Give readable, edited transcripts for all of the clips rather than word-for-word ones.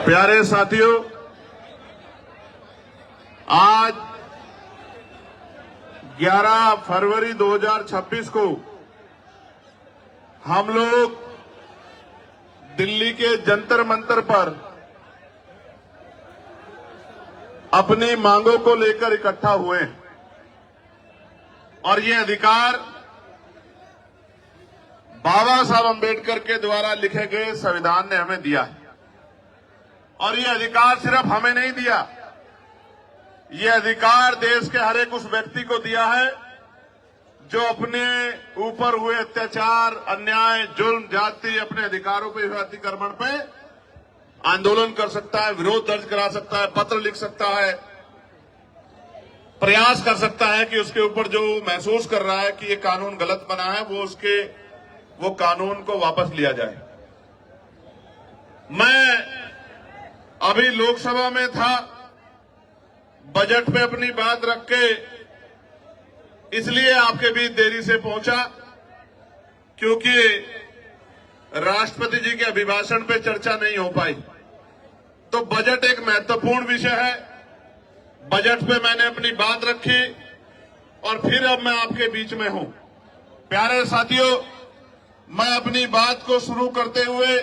प्यारे साथियों, आज 11 फरवरी 2026 को हम लोग दिल्ली के जंतर मंतर पर अपनी मांगों को लेकर इकट्ठा हुए हैं और ये अधिकार बाबा साहब अंबेडकर के द्वारा लिखे गए संविधान ने हमें दिया है। और ये अधिकार सिर्फ हमें नहीं दिया, ये अधिकार देश के हर एक उस व्यक्ति को दिया है जो अपने ऊपर हुए अत्याचार, अन्याय, जुल्म, जाति, अपने अधिकारों पे हुए अतिक्रमण पे आंदोलन कर सकता है, विरोध दर्ज करा सकता है, पत्र लिख सकता है, प्रयास कर सकता है कि उसके ऊपर जो महसूस कर रहा है कि ये कानून गलत बना है वो कानून को वापस लिया जाए। मैं अभी लोकसभा में था, बजट पे अपनी बात रख के इसलिए आपके बीच देरी से पहुंचा क्योंकि राष्ट्रपति जी के अभिभाषण पे चर्चा नहीं हो पाई। तो बजट एक महत्वपूर्ण विषय है, बजट पे मैंने अपनी बात रखी और फिर अब मैं आपके बीच में हूं। प्यारे साथियों, मैं अपनी बात को शुरू करते हुए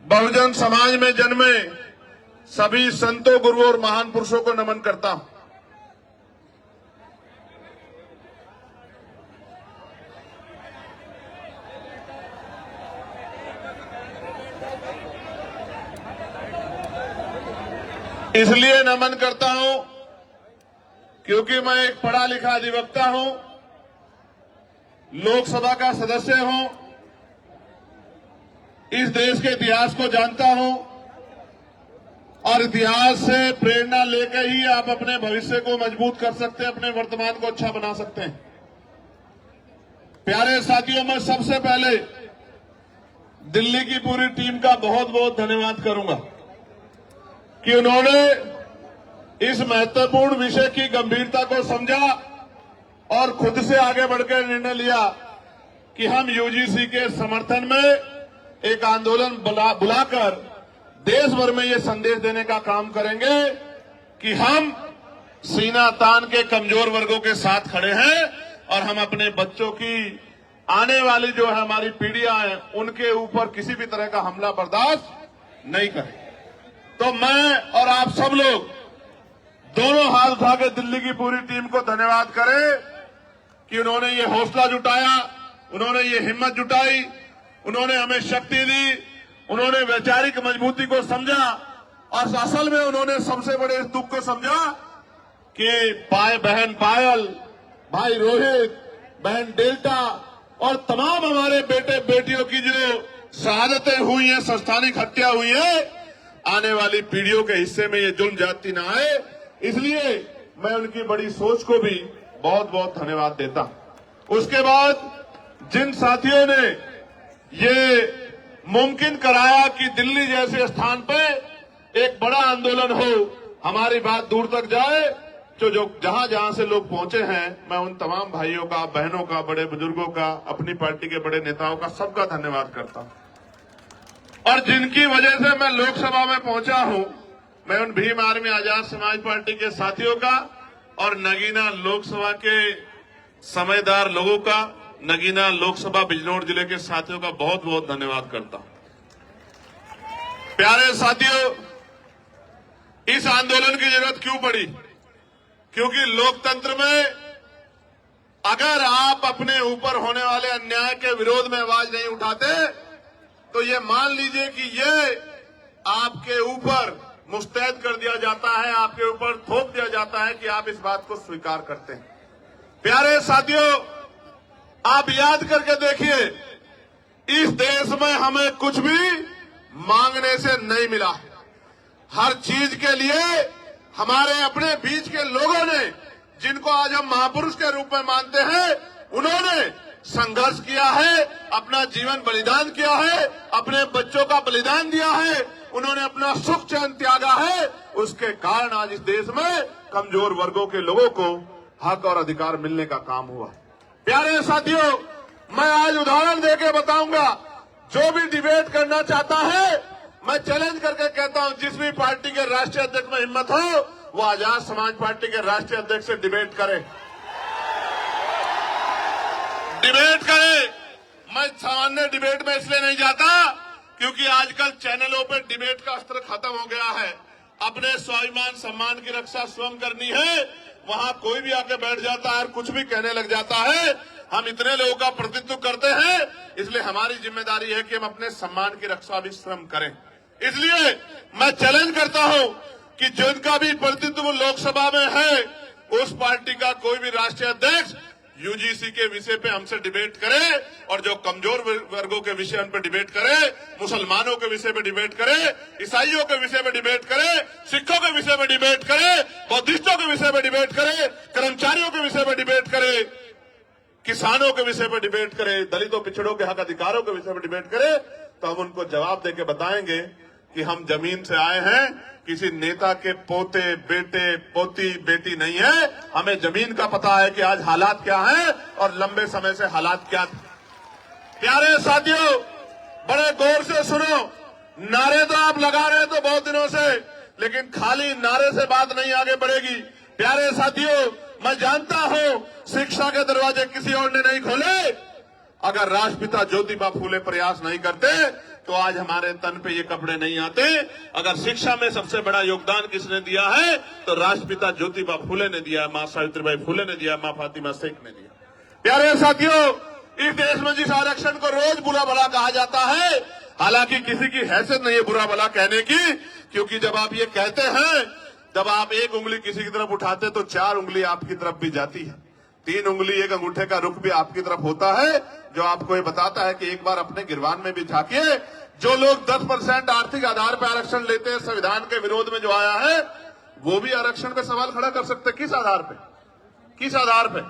बहुजन समाज में जन्मे सभी संतों, गुरुओं और महान पुरुषों को नमन करता हूं। इसलिए नमन करता हूं क्योंकि मैं एक पढ़ा लिखा अधिवक्ता हूं, लोकसभा का सदस्य हूं, इस देश के इतिहास को जानता हूं और इतिहास से प्रेरणा लेकर ही आप अपने भविष्य को मजबूत कर सकते हैं, अपने वर्तमान को अच्छा बना सकते हैं। प्यारे साथियों, मैं सबसे पहले दिल्ली की पूरी टीम का बहुत बहुत धन्यवाद करूंगा कि उन्होंने इस महत्वपूर्ण विषय की गंभीरता को समझा और खुद से आगे बढ़कर निर्णय लिया कि हम यूजीसी के समर्थन में एक आंदोलन बुलाकर देश भर में ये संदेश देने का काम करेंगे कि हम सीना तान के कमजोर वर्गों के साथ खड़े हैं और हम अपने बच्चों की आने वाली जो है हमारी पीढ़ियां हैं उनके ऊपर किसी भी तरह का हमला बर्दाश्त नहीं करें। तो मैं और आप सब लोग दोनों हाथ उठा के दिल्ली की पूरी टीम को धन्यवाद करें कि उन्होंने ये हौसला जुटाया, उन्होंने ये हिम्मत जुटाई, उन्होंने हमें शक्ति दी, उन्होंने वैचारिक मजबूती को समझा और असल में उन्होंने सबसे बड़े इस दुख को समझा कि बहन पायल, भाई रोहित, बहन डेल्टा और तमाम हमारे बेटे बेटियों की जो शहादतें हुई हैं, संस्थानिक हत्या हुई है, आने वाली पीढ़ियों के हिस्से में ये जुल्म जाति ना आए। इसलिए मैं उनकी बड़ी सोच को भी बहुत बहुत धन्यवाद देता हूं। उसके बाद जिन साथियों ने ये मुमकिन कराया कि दिल्ली जैसे स्थान पे एक बड़ा आंदोलन हो, हमारी बात दूर तक जाए, जो जहां जहां से लोग पहुंचे हैं, मैं उन तमाम भाइयों का, बहनों का, बड़े बुजुर्गों का, अपनी पार्टी के बड़े नेताओं का, सबका धन्यवाद करता हूं। और जिनकी वजह से मैं लोकसभा में पहुंचा हूं, मैं उन भीम आर्मी आजाद समाज पार्टी के साथियों का और नगीना लोकसभा के समझदार लोगों का, नगीना लोकसभा बिजनौर जिले के साथियों का बहुत बहुत धन्यवाद करता हूं। प्यारे साथियों, इस आंदोलन की जरूरत क्यों पड़ी? क्योंकि लोकतंत्र में अगर आप अपने ऊपर होने वाले अन्याय के विरोध में आवाज नहीं उठाते तो ये मान लीजिए कि ये आपके ऊपर मुस्तैद कर दिया जाता है, आपके ऊपर थोप दिया जाता है कि आप इस बात को स्वीकार करते हैं। प्यारे साथियों, आप याद करके देखिए, इस देश में हमें कुछ भी मांगने से नहीं मिला। हर चीज के लिए हमारे अपने बीच के लोगों ने, जिनको आज हम महापुरुष के रूप में मानते हैं, उन्होंने संघर्ष किया है, अपना जीवन बलिदान किया है, अपने बच्चों का बलिदान दिया है, उन्होंने अपना सुख चैन त्यागा है। उसके कारण आज इस देश में कमजोर वर्गों के लोगों को हक और अधिकार मिलने का काम हुआ। प्यारे साथियों, मैं आज उदाहरण देके बताऊंगा, जो भी डिबेट करना चाहता है मैं चैलेंज करके कहता हूं, जिस भी पार्टी के राष्ट्रीय अध्यक्ष में हिम्मत हो वो आजाद समाज पार्टी के राष्ट्रीय अध्यक्ष से डिबेट करे, डिबेट करे। मैं सामान्य डिबेट में इसलिए नहीं जाता क्योंकि आजकल चैनलों पे डिबेट का अस्त्र खत्म हो गया है। अपने स्वाभिमान सम्मान की रक्षा स्वयं करनी है, वहां कोई भी आके बैठ जाता है और कुछ भी कहने लग जाता है। हम इतने लोगों का प्रतिनिधित्व करते हैं, इसलिए हमारी जिम्मेदारी है कि हम अपने सम्मान की रक्षा भी स्वयं करें। इसलिए मैं चैलेंज करता हूं कि जिनका भी प्रतिनिधित्व लोकसभा में है, उस पार्टी का कोई भी राष्ट्रीय अध्यक्ष यूजीसी के विषय पे हमसे डिबेट करे और जो कमजोर वर्गों के विषय उन पर डिबेट करे, मुसलमानों के विषय पे डिबेट करे, ईसाइयों के विषय पे डिबेट करे, सिखों के विषय पे डिबेट करे, बौद्धिस्टों के विषय पे डिबेट करे, कर्मचारियों के विषय पे डिबेट करे, किसानों के विषय पे डिबेट करे, दलितों पिछड़ों के हक अधिकारों के विषय पे डिबेट करे, तो हम उनको जवाब देके बताएंगे कि हम जमीन से आए हैं, किसी नेता के पोते बेटे पोती बेटी नहीं है। हमें जमीन का पता है कि आज हालात क्या हैं और लंबे समय से हालात क्या थे। प्यारे साथियों, बड़े गौर से सुनो। नारे तो आप लगा रहे हैं तो बहुत दिनों से, लेकिन खाली नारे से बात नहीं आगे बढ़ेगी। प्यारे साथियों, मैं जानता हूं शिक्षा के दरवाजे किसी और ने नहीं खोले। अगर राष्ट्रपिता ज्योतिबा फूले प्रयास नहीं करते तो आज हमारे तन पे ये कपड़े नहीं आते। अगर शिक्षा में सबसे बड़ा योगदान किसने दिया है तो राष्ट्रपिता ज्योतिबा फूले ने दिया, मां सावित्रीबाई फूले ने दिया, मां फातिमा शेख ने दिया। प्यारे साथियों, इस देश में जिस आरक्षण को रोज बुरा भला कहा जाता है, हालांकि किसी की हैसियत नहीं है बुरा भला कहने की, क्योंकि जब आप ये कहते हैं, जब आप एक उंगली किसी की तरफ उठाते तो 4 उंगली आपकी तरफ भी जाती है, 3 उंगली एक अंगूठे का रुख भी आपकी तरफ होता है, जो आपको ये बताता है कि एक बार अपने गिरबान में भी झांकिए। जो लोग 10% आर्थिक आधार पर आरक्षण लेते हैं, संविधान के विरोध में जो आया है, वो भी आरक्षण पे सवाल खड़ा कर सकते। किस आधार पे? किस आधार पे?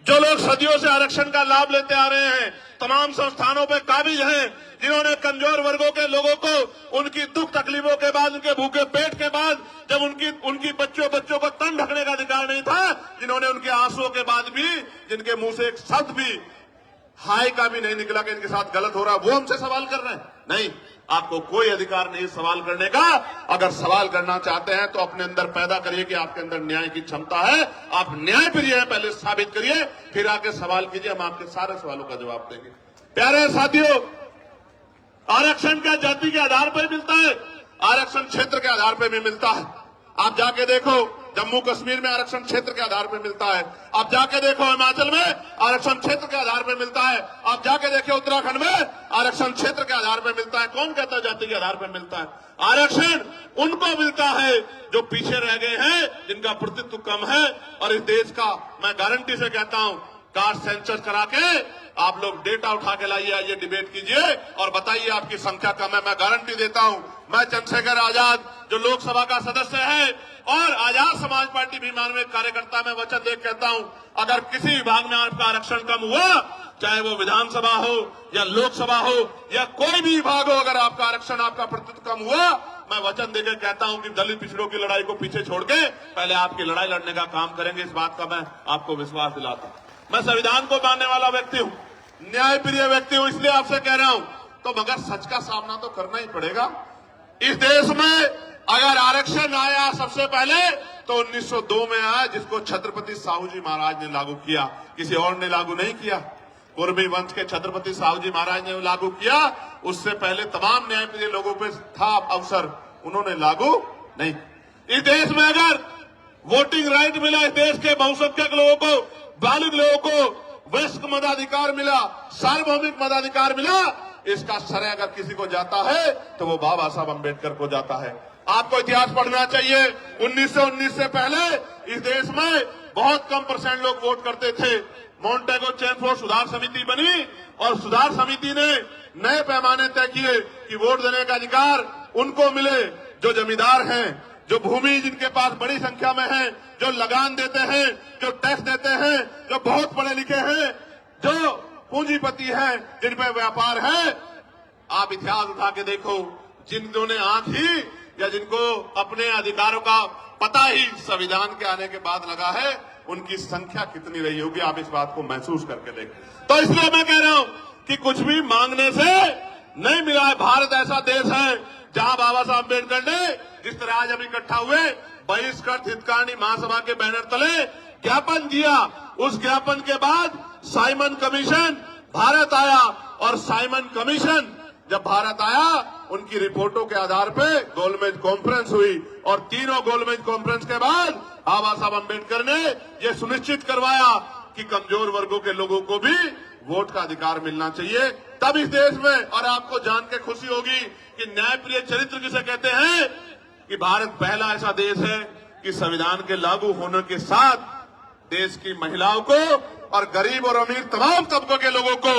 जो लोग सदियों से आरक्षण का लाभ लेते आ रहे हैं, तमाम संस्थानों पे काबिज हैं, जिन्होंने कमजोर वर्गों के लोगों को उनकी दुख तकलीफों के बाद, उनके भूखे पेट के बाद, जब उनकी बच्चों को तन ढकने का अधिकार नहीं था, जिन्होंने उनके आंसुओं के बाद भी, जिनके मुंह से एक शब्द भी हाय का भी नहीं निकला कि इनके साथ गलत हो रहा, वो हमसे सवाल कर रहे हैं। नहीं, आपको कोई अधिकार नहीं सवाल करने का। अगर सवाल करना चाहते हैं तो अपने अंदर पैदा करिए कि आपके अंदर न्याय की क्षमता है, आप न्याय प्रिय हैं, पहले साबित करिए, फिर आके सवाल कीजिए, हम आपके सारे सवालों का जवाब देंगे। प्यारे साथियों, आरक्षण क्या जाति के आधार पर मिलता है? आरक्षण क्षेत्र के आधार पर भी मिलता है। आप जाके देखो, जम्मू कश्मीर में आरक्षण क्षेत्र के आधार पर मिलता है। आप जाके देखो हिमाचल में आरक्षण क्षेत्र के आधार पर मिलता है। आप जाके देखो उत्तराखंड में आरक्षण क्षेत्र के आधार पर मिलता है। कौन कहता है जाति के आधार पर मिलता है? आरक्षण उनको मिलता है जो पीछे रह गए हैं, जिनका प्रतिनिधित्व कम है। और इस देश का मैं गारंटी से कहता हूं, कास्ट सेंसस करा के आप लोग डेटा उठा के लाइए, आइए डिबेट कीजिए और बताइए आपकी संख्या कम है। मैं गारंटी देता हूं, मैं चंद्रशेखर आजाद जो लोकसभा का सदस्य है और आजाद समाज पार्टी भीमान में कार्यकर्ता, में वचन दे कहता हूं, अगर किसी विभाग में आपका आरक्षण कम हुआ, चाहे वो विधानसभा हो या लोकसभा हो या कोई भी विभाग हो, अगर आपका आरक्षण, आपका प्रतिनिधित्व कम हुआ, मैं वचन देकर कहता हूं कि दलित पिछड़ों की लड़ाई को पीछे छोड़ के पहले आपकी लड़ाई लड़ने का काम करेंगे। इस बात का मैं आपको विश्वास दिलाता हूं। मैं संविधान को मानने वाला व्यक्ति हूं, न्याय प्रिय व्यक्ति हूं, इसलिए आपसे कह रहा हूं। तो मगर सच का सामना तो करना ही पड़ेगा। इस देश में अगर आरक्षण आया सबसे पहले तो 1902 में आया, जिसको छत्रपति साहू जी महाराज ने लागू किया, किसी और ने लागू नहीं किया। कुर्मी वंश के छत्रपति साहू जी महाराज ने लागू किया। उससे पहले तमाम न्याय प्रिय लोगों पे था अवसर, उन्होंने लागू नहीं। इस देश में अगर वोटिंग राइट मिला, इस देश के बहुसंख्यक लोगों को, बालिग लोगों को वयस्क मताधिकार मिला, सार्वभौमिक मताधिकार मिला, इसका श्रेय अगर किसी को जाता है तो वो बाबा साहब अम्बेडकर को जाता है। आपको इतिहास पढ़ना चाहिए। 1919 से पहले इस देश में बहुत कम % लोग वोट करते थे। मॉन्टेगो चेमफोर्ड सुधार समिति बनी और सुधार समिति ने नए पैमाने तय किए कि वोट देने का अधिकार उनको मिले जो जमींदार हैं, जो भूमि जिनके पास बड़ी संख्या में है, जो लगान देते हैं, जो टैक्स देते हैं, जो बहुत पढ़े लिखे हैं, जो पूंजीपति हैं, जिन पे व्यापार है। आप इतिहास उठा के देखो, जिन्होंने आंख ही या जिनको अपने अधिकारों का पता ही संविधान के आने के बाद लगा है, उनकी संख्या कितनी रही होगी, आप इस बात को महसूस करके देखें। तो इसलिए मैं कह रहा हूं कि कुछ भी मांगने से नहीं मिला है। भारत ऐसा देश है जहां बाबा साहब अम्बेडकर ने जिस तरह आज हम इकट्ठा हुए बहिष्कृत हितकारिणी महासभा के बैनर तले ज्ञापन दिया, उस ज्ञापन के बाद साइमन कमीशन भारत आया और साइमन कमीशन जब भारत आया उनकी रिपोर्टों के आधार पे गोलमेज कॉन्फ्रेंस हुई और तीनों गोलमेज कॉन्फ्रेंस के बाद बाबा साहब अम्बेडकर ने यह सुनिश्चित करवाया कि कमजोर वर्गों के लोगों को भी वोट का अधिकार मिलना चाहिए। तब इस देश में, और आपको जान के खुशी होगी कि न्यायप्रिय चरित्र किसे कहते हैं, कि भारत पहला ऐसा देश है कि संविधान के लागू होने के साथ देश की महिलाओं को और गरीब और अमीर तमाम तबकों के लोगों को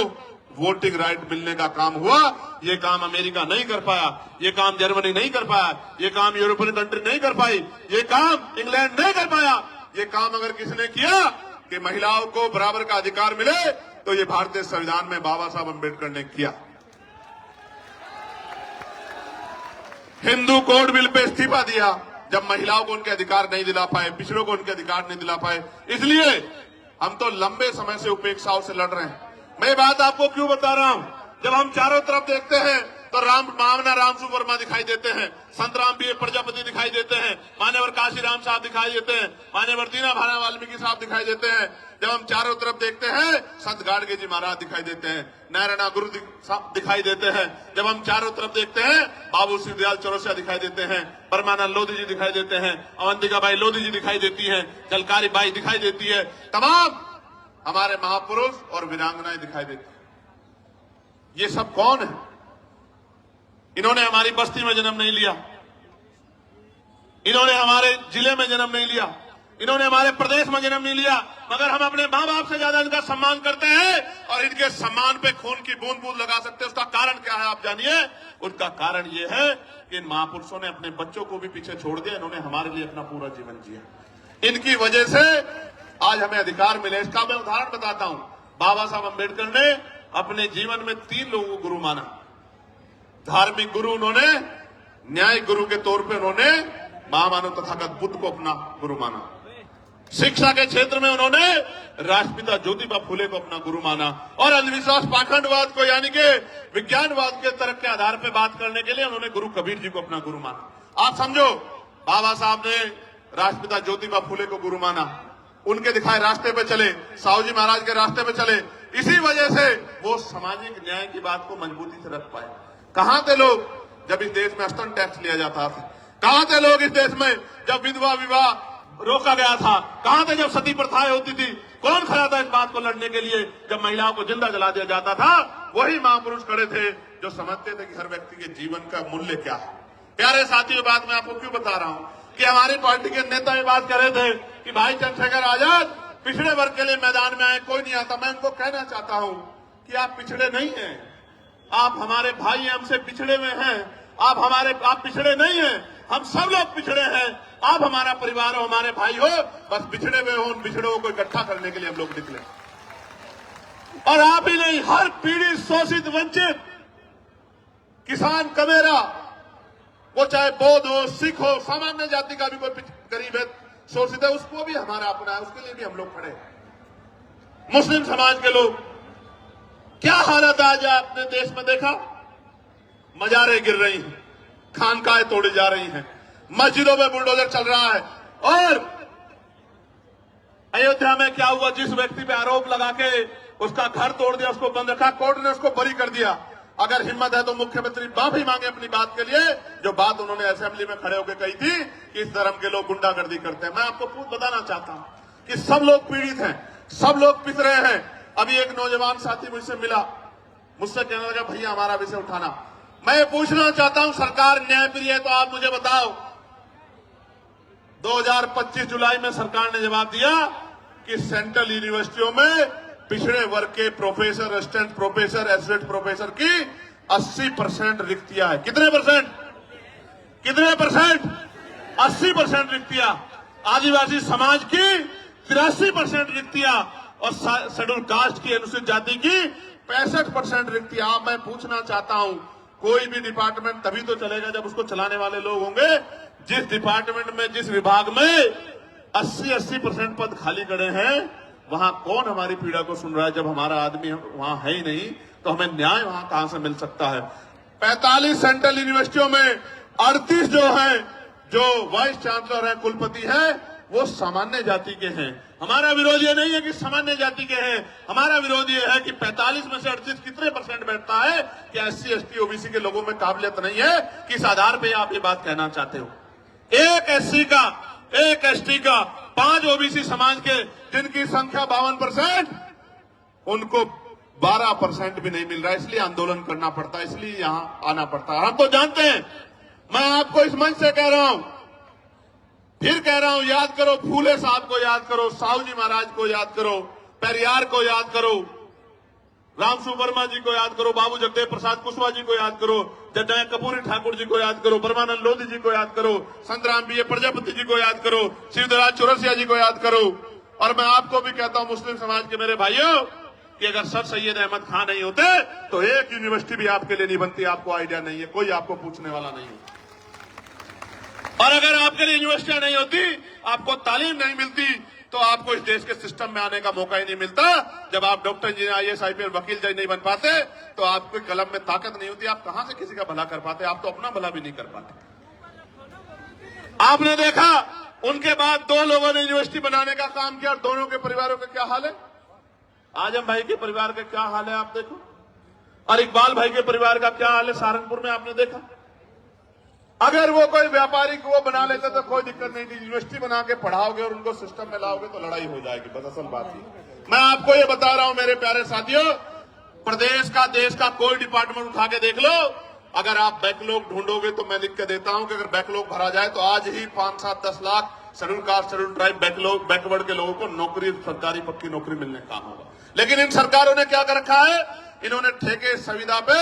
वोटिंग राइट मिलने का काम हुआ। ये काम अमेरिका नहीं कर पाया, ये काम जर्मनी नहीं कर पाया, ये काम यूरोपियन कंट्री नहीं कर पाई, ये काम इंग्लैंड नहीं कर पाया। ये काम अगर किसने किया कि महिलाओं को बराबर का अधिकार मिले तो ये भारतीय संविधान में बाबा साहब अम्बेडकर ने किया। हिंदू कोड बिल पे इस्तीफा दिया जब महिलाओं को उनके अधिकार नहीं दिला पाए, पिछड़ों को उनके अधिकार नहीं दिला पाए। इसलिए हम तो लंबे समय से उपेक्षाओं से लड़ रहे हैं। मैं ये बात आपको क्यों बता रहा हूं, जब हम चारों तरफ देखते हैं तो मानना रामसु वर्मा दिखाई देते हैं, संत राम पी प्रजापति दिखाई देते हैं, मान्यवर काशीराम साहब दिखाई देते हैं, मान्यवर दीना भाना वाल्मीकि साहब दिखाई देते हैं। जब हम चारों तरफ देखते हैं संत गाड़गे जी महाराज दिखाई देते हैं, नारायणा गुरु दिखाई देते हैं। जब हम चारों तरफ देखते हैं बाबू सिंह दयाल चौरसिया दिखाई देते हैं, परमानंद लोधी जी दिखाई देते हैं, अवंतिका बाई लोधी जी दिखाई देती है, जलकारी बाई दिखाई देती है, तमाम हमारे महापुरुष और वीरांगनाएं दिखाई देती है। ये सब कौन है? इन्होंने हमारी बस्ती में जन्म नहीं लिया, इन्होंने हमारे जिले में जन्म नहीं लिया, इन्होंने हमारे प्रदेश में जन्म नहीं लिया, मगर हम अपने मां बाप से ज्यादा इनका सम्मान करते हैं और इनके सम्मान पे खून की बूंद बूंद लगा सकते हैं। उसका कारण क्या है आप जानिए। उनका कारण ये है कि इन महापुरुषों ने अपने बच्चों को भी पीछे छोड़ दिया, इन्होंने हमारे लिए अपना पूरा जीवन जिया। इनकी वजह से आज हमें अधिकार मिले। इसका मैं उदाहरण बताता हूं। बाबा साहब अम्बेडकर ने अपने जीवन में 3 लोगों को गुरु माना। धार्मिक गुरु उन्होंने, न्यायिक गुरु के तौर पे उन्होंने महामानव तथागत बुद्ध को अपना गुरु माना। शिक्षा के क्षेत्र में उन्होंने राष्ट्रपिता ज्योतिबा फुले को अपना गुरु माना और अंधविश्वास पाखंडवाद को यानी कि विज्ञानवाद के तर्क के आधार पर बात करने के लिए उन्होंने गुरु कबीर जी को अपना गुरु माना। आप समझो, बाबा साहब ने राष्ट्रपिता ज्योतिबा फुले को गुरु माना, उनके दिखाए रास्ते पे चले, साहू जी महाराज के रास्ते पे चले। इसी वजह से वो सामाजिक न्याय की बात को मजबूती से रख पाए। कहां थे लोग जब इस देश में स्तन टैक्स लिया जाता था? कहां थे लोग इस देश में जब विधवा विवाह रोका गया था? कहां थे जब सती प्रथाएं होती थी? कौन खड़ा था इस बात को लड़ने के लिए? जब महिलाओं को जिंदा जला दिया जाता था, वही महापुरुष खड़े थे जो समझते थे कि हर व्यक्ति के जीवन का मूल्य क्या है। प्यारे साथियों, बात मैं आपको क्यों बता रहा हूं कि हमारी पार्टी के नेता ये बात कर रहे थे कि भाई चंद्रशेखर आजाद पिछड़े वर्ग के लिए मैदान में आए, कोई नहीं आता। मैं उनको कहना चाहता हूं कि आप पिछड़े नहीं हैं, आप हमारे भाई हैं, हमसे पिछड़े हुए हैं। आप पिछड़े नहीं हैं, हम सब लोग पिछड़े हैं। आप हमारा परिवार हो, हमारे भाई हो, बस पिछड़े हुए हो, उन पिछड़ों को इकट्ठा करने के लिए हम लोग निकले। और आप ही नहीं, हर पीड़ित, शोषित, वंचित किसान, कमेरा, वो चाहे बौद्ध हो, सिख हो, सामान्य जाति का भी कोई गरीब है, शोषित है, उसको भी हमारा अपना है, उसके लिए भी हम लोग खड़े हैं। मुस्लिम समाज के लोग, क्या हालत आज आपने देश में देखा? मजारें गिर रही हैं, खानकाएं तोड़ी जा रही हैं, मस्जिदों में बुलडोजर चल रहा है। और अयोध्या में क्या हुआ? जिस व्यक्ति पे आरोप लगा के उसका घर तोड़ दिया, उसको बंद रखा, कोर्ट ने उसको बरी कर दिया। अगर हिम्मत है तो मुख्यमंत्री माफी मांगे अपनी बात के लिए, जो बात उन्होंने असेंबली में खड़े होकर कही थी कि इस धर्म के लोग गुंडागर्दी करते हैं। मैं आपको बताना चाहता हूं कि सब लोग पीड़ित हैं, सब लोग पिस रहे हैं। अभी एक नौजवान साथी मुझसे मिला, मुझसे कहने लगा भैया हमारा विषय उठाना। मैं ये पूछना चाहता हूं, सरकार न्यायप्रिय है तो आप मुझे बताओ, 2025 जुलाई में सरकार ने जवाब दिया कि सेंट्रल यूनिवर्सिटियों में पिछड़े वर्ग के professor, assistant professor, associate professor की 80% रिक्तियां है। कितने परसेंट? 80% रिक्तियां। आदिवासी समाज की 83% रिक्तियां और शेड्यूल कास्ट की, अनुसूचित जाति की 65% रिक्तियां। अब मैं पूछना चाहता हूं, कोई भी डिपार्टमेंट तभी तो चलेगा जब उसको चलाने वाले लोग होंगे। जिस डिपार्टमेंट में, जिस विभाग में 80% पद खाली खड़े हैं, वहां कौन हमारी पीड़ा को सुन रहा है जब हमारा आदमी वहां है ही नहीं? तो हमें न्याय वहां कहां से मिल सकता है? 45 सेंट्रल यूनिवर्सिटियों में 38 जो है, जो वाइस चांसलर है, कुलपति है, वो सामान्य जाति के हैं। हमारा विरोध ये नहीं है कि सामान्य जाति के हैं, हमारा विरोध ये है कि 45 में से 38 कितने परसेंट बैठता है कि SC ST OBC के लोगों में काबिलियत नहीं है? किस आधार पे आप ये बात कहना चाहते हो? एक SC का, एक ST का, 5 OBC समाज के, जिनकी संख्या 52%, उनको 12% भी नहीं मिल रहा है। इसलिए आंदोलन करना पड़ता है, इसलिए यहां आना पड़ता है। हम तो जानते हैं, मैं आपको इस मंच से कह रहा हूं, फिर कह रहा हूं, याद करो फूले साहब को, याद करो साहू जी महाराज को, याद करो पेरियार को, याद करो रामसु वर्मा जी को, याद करो बाबू जगदेव प्रसाद कुशवाहा जी को, याद करो जगन्नाथ कपूरी ठाकुर जी को, याद करो परमानंद लोधी जी को, याद करो संतराम BA प्रजापति जी को, याद करो शिवदराज चौरसिया जी को, याद करो। और मैं आपको भी कहता हूं, मुस्लिम समाज के मेरे भाइयों, कि अगर सर सैयद अहमद खान नहीं होते तो एक यूनिवर्सिटी भी आपके लिए नहीं बनती। आपको आइडिया नहीं है, कोई आपको पूछने वाला नहीं है। और अगर आपके लिए यूनिवर्सिटियां नहीं होती, आपको तालीम नहीं मिलती, तो आपको इस देश के सिस्टम में आने का मौका ही नहीं मिलता। जब आप डॉक्टर इंजीनियर IAS IPS वकील जज नहीं बन पाते, तो आपके कलम में ताकत नहीं होती, आप कहां से किसी का भला कर पाते? आप तो अपना भला भी नहीं कर पाते। आपने देखा, उनके बाद 2 लोगों ने यूनिवर्सिटी बनाने का काम किया, और दोनों के परिवारों का क्या हाल है? आजम भाई के परिवार का क्या हाल है आप देखो, और इकबाल भाई के परिवार का क्या हाल है सहारनपुर में, आपने देखा। अगर वो कोई व्यापारी को वो बना लेते तो कोई दिक्कत नहीं थी। यूनिवर्सिटी बना के पढ़ाओगे और उनको सिस्टम में लाओगे तो लड़ाई हो जाएगी। बस असल बात ही मैं आपको ये बता रहा हूं मेरे प्यारे साथियों, प्रदेश का, देश का कोई डिपार्टमेंट उठा के देख लो, अगर आप बैकलॉग ढूंढोगे तो मैं लिख के देता हूं कि अगर बैकलॉग भरा जाए तो आज ही 5, 7, 10 lakh schedule caste, schedule tribe, backward के लोगों को नौकरी, सरकारी पक्की नौकरी मिलने का काम होगा। लेकिन इन सरकारों ने क्या कर रखा है? इन्होंने ठेके संविदा पे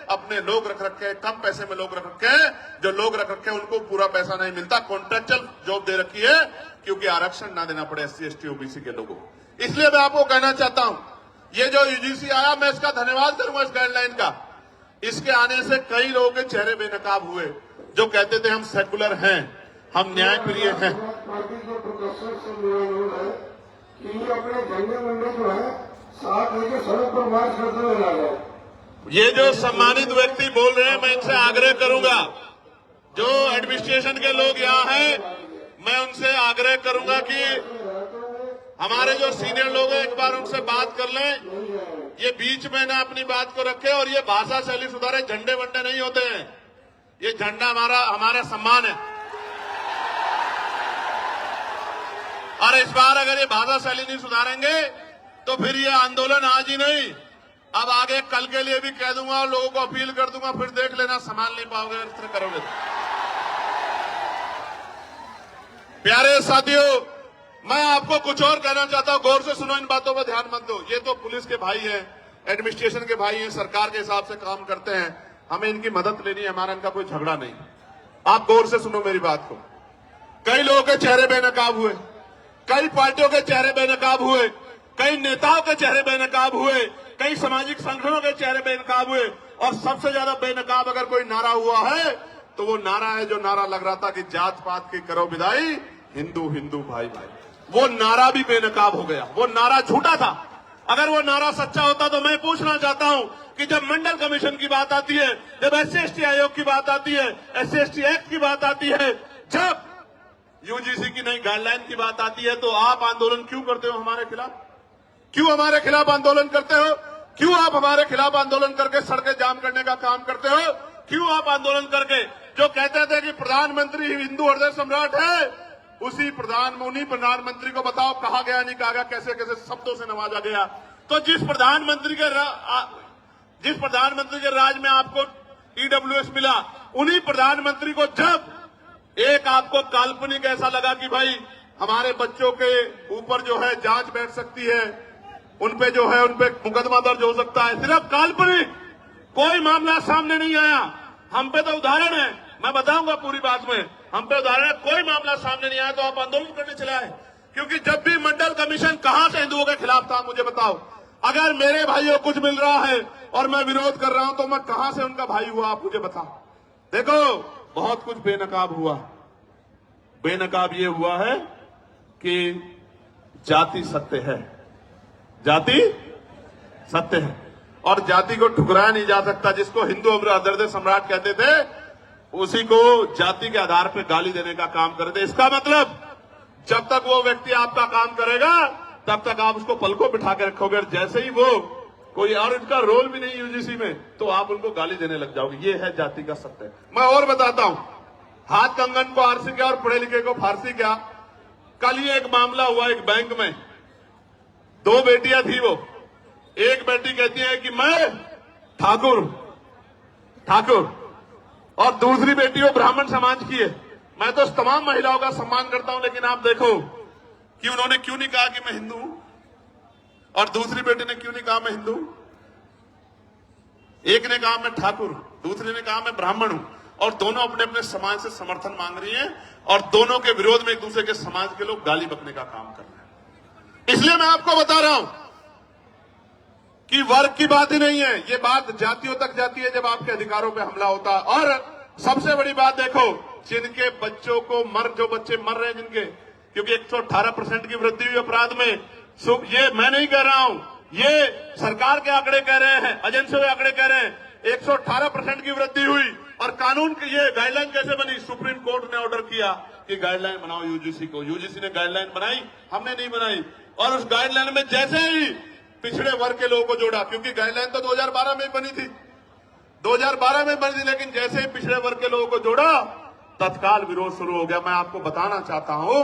अपने लोग रख रखे हैं, कम पैसे में लोग रख रखे हैं। जो लोग रख रखे हैं उनको पूरा पैसा नहीं मिलता, कॉन्ट्रेक्चुअल जॉब दे रखी है, क्योंकि आरक्षण ना देना पड़े SC ST OBC के लोगों को। इसलिए मैं आपको कहना चाहता हूं, ये जो UGC आया, मैं इसका धन्यवाद करूंगा, इस गाइडलाइन का। इसके आने से कई लोगों के चेहरे बेनकाब हुए, जो कहते थे हम सेकुलर हैं, हम न्याय प्रिय हैं। ये जो सम्मानित व्यक्ति बोल रहे हैं, मैं इनसे आग्रह करूंगा, जो एडमिनिस्ट्रेशन के लोग यहाँ हैं, मैं उनसे आग्रह करूंगा कि हमारे जो सीनियर लोग हैं, एक बार उनसे बात कर लें। ये बीच में ना अपनी बात को रखे, और ये भाषा शैली सुधारे। झंडे वंडे नहीं होते हैं, ये झंडा हमारा सम्मान है। और इस बार अगर ये भाषा शैली नहीं सुधारेंगे तो फिर ये आंदोलन आज ही नहीं, अब आगे कल के लिए भी कह दूंगा और लोगों को अपील कर दूंगा, फिर देख लेना संभाल नहीं पाओगे इस तरह करोगे तो। प्यारे साथियों, मैं आपको कुछ और कहना चाहता हूं, गौर से सुनो, इन बातों पर ध्यान मत दो। ये तो पुलिस के भाई हैं, एडमिनिस्ट्रेशन के भाई हैं, सरकार के हिसाब से काम करते हैं, हमें इनकी मदद लेनी है, हमारा इनका कोई झगड़ा नहीं। आप गौर से सुनो मेरी बात को। कई लोगों के चेहरे बेनकाब हुए, कई पार्टियों के चेहरे बेनकाब हुए, कई नेताओं के चेहरे बेनकाब हुए, कई सामाजिक संगठनों के चेहरे बेनकाब हुए, और सबसे ज्यादा बेनकाब अगर कोई नारा हुआ है तो वो नारा है जो नारा लग रहा था कि जात पात की करो विदाई, हिंदू हिंदू भाई भाई। वो नारा भी बेनकाब हो गया, वो नारा झूठा था। अगर वो नारा सच्चा होता तो मैं पूछना चाहता हूं कि जब मंडल कमीशन की बात आती है, जब SC ST आयोग की बात आती है, SC ST एक्ट की बात आती है, जब UGC की नई गाइडलाइन की बात आती है, तो आप आंदोलन क्यों करते हो हमारे खिलाफ? क्यों हमारे खिलाफ आंदोलन करते हो? क्यों आप हमारे खिलाफ आंदोलन करके सड़कें जाम करने का काम करते हो? क्यों आप आंदोलन करके, जो कहते थे कि प्रधानमंत्री हिंदू हृदय सम्राट है, उन्हीं प्रधानमंत्री को बताओ कहा गया, नहीं कहा गया, कैसे कैसे शब्दों से नवाजा गया। तो जिस प्रधानमंत्री के राज में आपको EWS मिला, उन्हीं प्रधानमंत्री को जब एक आपको काल्पनिक ऐसा लगा कि भाई हमारे बच्चों के ऊपर जो है जांच बैठ सकती है, उनपे जो है उनपे मुकदमा दर्ज हो सकता है, सिर्फ काल्पनिक, कोई मामला सामने नहीं आया। हम पे तो उदाहरण है, मैं बताऊंगा पूरी बात में, हम पे उदाहरण है, कोई मामला सामने नहीं आया तो आप आंदोलन करने चले आए। क्योंकि जब भी मंडल कमीशन कहां से हिंदुओं के खिलाफ था, मुझे बताओ। अगर मेरे भाइयों को कुछ मिल रहा है और मैं विरोध कर रहा हूं तो मैं कहां से उनका भाई हुआ, आप मुझे बताओ। देखो, बहुत कुछ बेनकाब हुआ। बेनकाब ये हुआ है कि जाति सत्य है, जाति सत्य है। और जाति को ठुकराया नहीं जा सकता। जिसको हिंदू अदर्दे सम्राट कहते थे, उसी को जाति के आधार पर गाली देने का काम करते। इसका मतलब जब तक वो व्यक्ति आपका काम करेगा तब तक आप उसको पलकों बिठा के रखोगे। जैसे ही वो कोई और इनका रोल भी नहीं यूजीसी में, तो आप उनको गाली देने लग जाओगे। ये है जाति का सत्य। मैं और बताता हूं, हाथ कंगन को आरसी क्या और पढ़े लिखे को फारसी क्या। कल ही एक मामला हुआ एक बैंक में, 2 बेटियां थी। वो एक बेटी कहती है कि मैं ठाकुर और दूसरी बेटी वो ब्राह्मण समाज की है। मैं तो तमाम महिलाओं का सम्मान करता हूं, लेकिन आप देखो कि उन्होंने क्यों नहीं कहा कि मैं हिंदू हूं, और दूसरी बेटी ने क्यों नहीं कहा मैं हिंदू। एक ने कहा मैं ठाकुर, दूसरी ने कहा मैं ब्राह्मण हूं, और दोनों अपने अपने समाज से समर्थन मांग रही हैं, और दोनों के विरोध में एक दूसरे के समाज के लोग गाली बकने का काम कर रहे हैं। इसलिए मैं आपको बता रहा हूं कि वर्ग की बात ही नहीं है, ये बात जातियों तक जाती है जब आपके अधिकारों पे हमला होता है। और सबसे बड़ी बात देखो, जिनके बच्चों को जो बच्चे मर रहे हैं जिनके, क्योंकि 118% की वृद्धि हुई अपराध में। ये मैं नहीं कह रहा हूं, ये सरकार के आंकड़े कह रहे हैं, एजेंसियों के आंकड़े कह रहे हैं। 118% की वृद्धि हुई। और कानून की ये गाइडलाइन कैसे बनी? सुप्रीम कोर्ट ने ऑर्डर किया कि गाइडलाइन बनाओ यूजीसी को। यूजीसी ने गाइडलाइन बनाई, हमने नहीं बनाई। और उस गाइडलाइन में जैसे ही पिछड़े वर्ग के लोगों को जोड़ा, क्योंकि गाइडलाइन तो 2012 में बनी थी, 2012 में बनी थी, लेकिन जैसे ही पिछड़े वर्ग के लोगों को जोड़ा, तत्काल विरोध शुरू हो गया। मैं आपको बताना चाहता हूं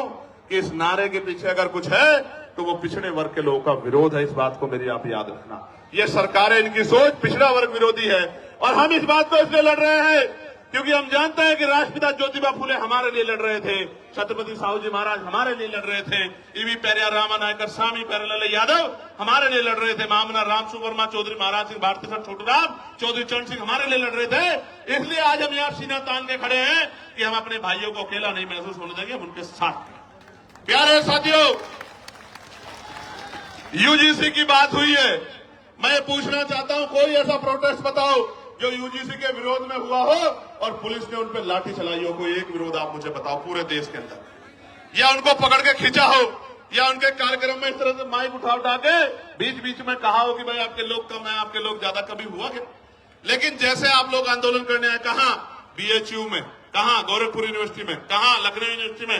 कि इस नारे के पीछे अगर कुछ है तो वो पिछड़े वर्ग के लोगों का विरोध है। इस बात को मेरी आप याद रखना। ये सरकारें, इनकी सोच पिछड़ा वर्ग विरोधी है। और हम इस बात को इसलिए लड़ रहे हैं क्योंकि हम जानते हैं कि राष्ट्रपिता ज्योतिबा फुले हमारे लिए लड़ रहे थे, छत्रपति साहू जी महाराज हमारे लिए लड़ रहे थे, ईवी पेरियार रामानायकर, स्वामी प्यारेलाल यादव हमारे लिए लड़ रहे थे, महामना राम सुवर्मा, चौधरी महाराज सिंह, भारती सर छोटूराम, चौधरी चरण सिंह हमारे लिए लड़ रहे थे। इसलिए आज हम यहाँ सीना तान के खड़े हैं कि हम अपने भाइयों को अकेला नहीं महसूस होने देंगे, हम उनके साथ। प्यारे साथियों, यूजीसी की बात हुई है, मैं पूछना चाहता हूं, कोई ऐसा प्रोटेस्ट बताओ जो यूजीसी के विरोध में हुआ हो और पुलिस ने उन पर लाठी चलाई हो। कोई एक विरोध आप मुझे बताओ पूरे देश के अंदर, या उनको पकड़ के खींचा हो, या उनके कार्यक्रम में इस तरह से माइक उठा के बीच बीच में कहा हो कि भाई आपके लोग कम है, आपके लोग ज्यादा, कभी हुआ क्या? लेकिन जैसे आप लोग आंदोलन करने आए, कहां बीएचयू में, कहां गोरखपुर यूनिवर्सिटी में, कहां लखनऊ यूनिवर्सिटी में,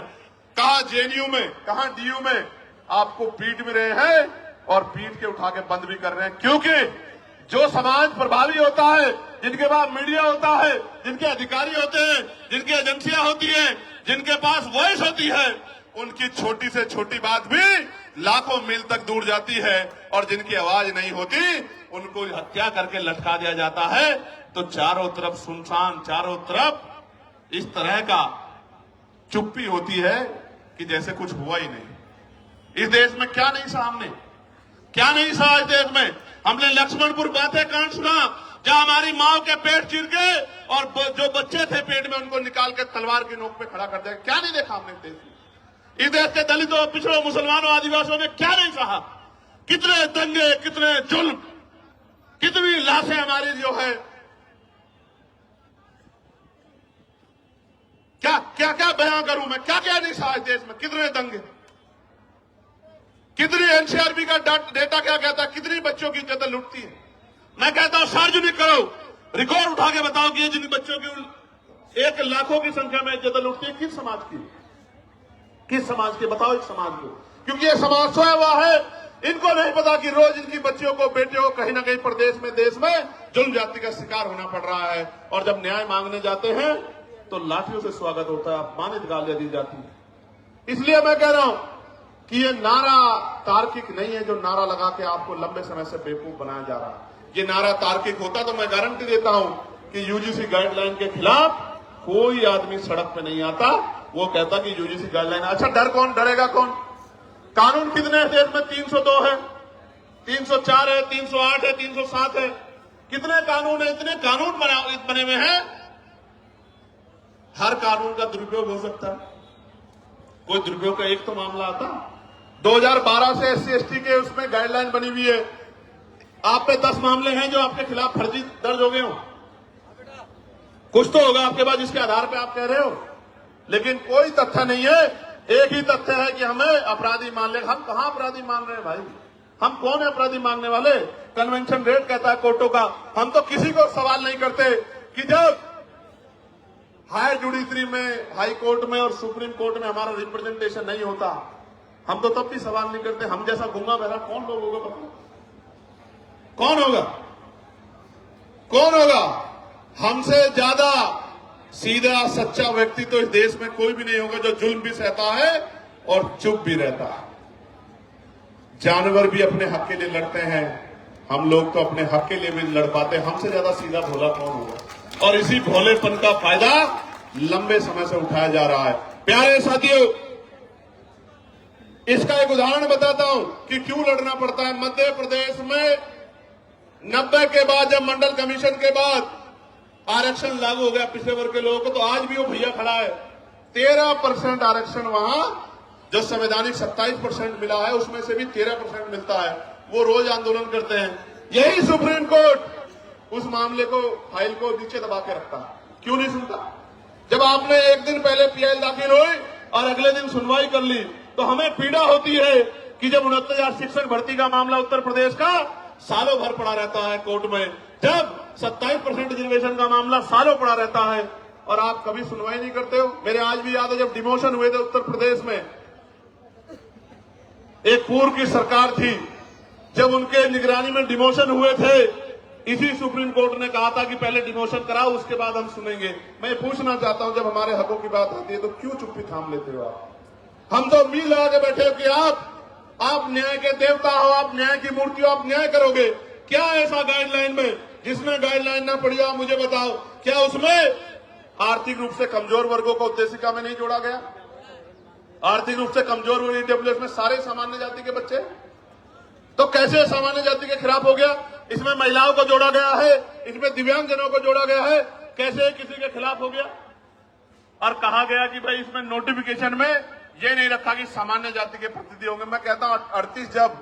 कहां जेएनयू में, कहां डीयू में, आपको पीट भी रहे हैं और पीट के उठा के बंद भी कर रहे हैं। क्योंकि जो समाज प्रभावी होता है, जिनके पास मीडिया होता है, जिनके अधिकारी होते हैं, जिनकी एजेंसियां होती हैं, जिनके पास वॉइस होती है, उनकी छोटी से छोटी बात भी लाखों मील तक दूर जाती है। और जिनकी आवाज नहीं होती, उनको हत्या करके लटका दिया जाता है। तो चारों तरफ सुनसान, चारों तरफ इस तरह का चुप्पी होती है कि जैसे कुछ हुआ ही नहीं। इस देश में क्या नहीं सहा हमने, क्या नहीं सहा इस देश में। हमने लक्ष्मणपुर बातें कांड सुना, जहां हमारी माओ के पेट चीर के और जो बच्चे थे पेट में उनको निकाल के तलवार की नोक पे खड़ा कर दिया। क्या नहीं देखा हमने इस देश में? इस देश के दलितों, पिछड़ों, मुसलमानों, आदिवासियों ने क्या नहीं सहा? कितने दंगे, कितने जुल्म, कितनी लाशें हमारी जो है, क्या क्या क्या बयां करूं मैं, क्या क्या नहीं सहा इस देश में? कितने दंगे, कितनी एनसीआरबी का डेटा क्या कहता है, कितनी बच्चों की इज्जत लुटती है। मैं कहता हूं सार्वजनिक करो, रिकॉर्ड उठा के बताओ कि ये जिन बच्चों की 1 लाखों की संख्या में इज्जत लुटती है, किस समाज की, किस समाज की? बताओ इस समाज को। क्योंकि ये समाज सोया हुआ है, इनको नहीं पता कि रोज इनकी बच्चियों को, बेटियों को कहीं ना कहीं प्रदेश में, देश में जुल्म जाति का शिकार होना पड़ रहा है। और जब न्याय मांगने जाते हैं तो लाठियों से स्वागत होता है, अपमानित गालियां दी जाती है। इसलिए मैं कह रहा हूं कि ये नारा तार्किक नहीं है, जो नारा लगा के आपको लंबे समय से बेवकूफ बनाया जा रहा है। ये नारा तार्किक होता तो मैं गारंटी देता हूं कि यूजीसी गाइडलाइन के खिलाफ कोई आदमी सड़क पे नहीं आता। वो कहता कि यूजीसी गाइडलाइन, अच्छा डर कौन, डरेगा कौन? कानून कितने हैं देश में? 302 है, 304 है, 308 है, 307 है, कितने कानून है? इतने कानून बने हुए हैं, हर कानून का दुरुपयोग हो सकता है। कोई दुरुपयोग का एक तो मामला आता। 2012 से SC ST के उसमें गाइडलाइन बनी हुई है, आप पे 10 मामले हैं जो आपके खिलाफ फर्जी दर्ज हो गए हो, कुछ तो होगा आपके पास जिसके आधार पे आप कह रहे हो। लेकिन कोई तथ्य नहीं है, एक ही तथ्य है कि हमें अपराधी मान ले। हम कहां अपराधी मान रहे हैं भाई? हम कौन है अपराधी मांगने वाले? कन्वेंशन रेट कहता है कोर्टों का। हम तो किसी को सवाल नहीं करते कि जब हाई जुडिशरी में, हाई कोर्ट में और सुप्रीम कोर्ट में हमारा रिप्रेजेंटेशन नहीं होता, हम तो तब भी सवाल नहीं करते। हम जैसा गूंगा बहरा कौन लोग होगा बताओ? कौन होगा? कौन होगा? हमसे ज्यादा सीधा सच्चा व्यक्ति तो इस देश में कोई भी नहीं होगा जो जुल्म भी सहता है और चुप भी रहता है। जानवर भी अपने हक के लिए लड़ते हैं, हम लोग तो अपने हक के लिए भी लड़ पाते हैं। हमसे ज्यादा सीधा भोला कौन होगा? और इसी भोलेपन का फायदा लंबे समय से उठाया जा रहा है। प्यारे साथियों, इसका एक उदाहरण बताता हूं कि क्यों लड़ना पड़ता है। मध्य प्रदेश में 90 के बाद, जब मंडल कमीशन के बाद आरक्षण लागू हो गया पिछड़े वर्ग के लोगों को, तो आज भी वो भैया खड़ा है। 13% आरक्षण वहां जो संवैधानिक 27% मिला है, उसमें से भी 13% मिलता है। वो रोज आंदोलन करते हैं। यही सुप्रीम कोर्ट उस मामले को, फाइल को नीचे दबा के रखता है। क्यों नहीं सुनता? जब आपने एक दिन पहले पीआई दाखिल हुई और अगले दिन सुनवाई कर ली, तो हमें पीड़ा होती है कि जब 69,000 शिक्षक भर्ती का मामला उत्तर प्रदेश का सालों भर पड़ा रहता है कोर्ट में, जब 27% रिजर्वेशन का मामला सालों पड़ा रहता है और आप कभी सुनवाई नहीं करते हो। मेरे आज भी याद है जब डिमोशन हुए थे उत्तर प्रदेश में, एक पूर्व की सरकार थी, जब उनके निगरानी में डिमोशन हुए थे, इसी सुप्रीम कोर्ट ने कहा था कि पहले डिमोशन कराओ, उसके बाद हम सुनेंगे। मैं पूछना चाहता हूं, जब हमारे हकों की बात आती है तो क्यों चुप्पी थाम लेते हो आप? हम तो उम्मीद लगा के बैठे हो कि आप न्याय के देवता हो, आप न्याय की मूर्ति हो, आप न्याय करोगे। क्या ऐसा गाइडलाइन में जिसमें गाइडलाइन ना पड़ी हो, आप मुझे बताओ। क्या उसमें आर्थिक रूप से कमजोर वर्गों को उद्देशिका में नहीं जोड़ा गया? आर्थिक रूप से कमजोर वर्ग ईडब्ल्यूएस में सारे सामान्य जाति के बच्चे, तो कैसे सामान्य जाति के खिलाफ हो गया? इसमें महिलाओं को जोड़ा गया है, इसमें दिव्यांगजनों को जोड़ा गया है, कैसे किसी के खिलाफ हो गया? और कहा गया कि भाई इसमें नोटिफिकेशन में ये नहीं रखा कि सामान्य जाति के प्रतिनिधि होंगे। मैं कहता हूं 38 जब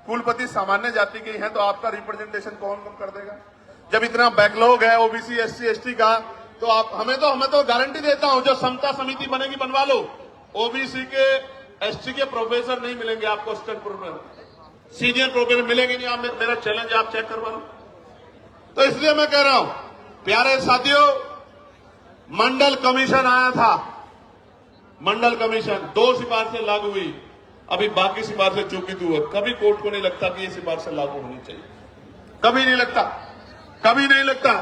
कुलपति सामान्य जाति के हैं तो आपका रिप्रेजेंटेशन कौन कम कर देगा? जब इतना बैकलॉग है ओबीसी, एससी, एसटी का, तो आप हमें तो गारंटी देता हूं, जो समता समिति बनेगी बनवा लो। ओबीसी के, एसटी के प्रोफेसर नहीं मिलेंगे आपको, असिस्टेंट प्रोफेसर, सीनियर प्रोफेसर मिलेंगे नहीं। आप मेरा चैलेंज आप चेक करवा लो। तो इसलिए मैं कह रहा हूं, प्यारे साथियों, मंडल कमीशन आया था, मंडल कमीशन 2 सिफारिशें लागू हुई, अभी बाकी सिफारिशें चूकी हुई। कभी कोर्ट को नहीं लगता कि ये सिफारिशें लागू होनी चाहिए, कभी नहीं लगता, कभी नहीं लगता।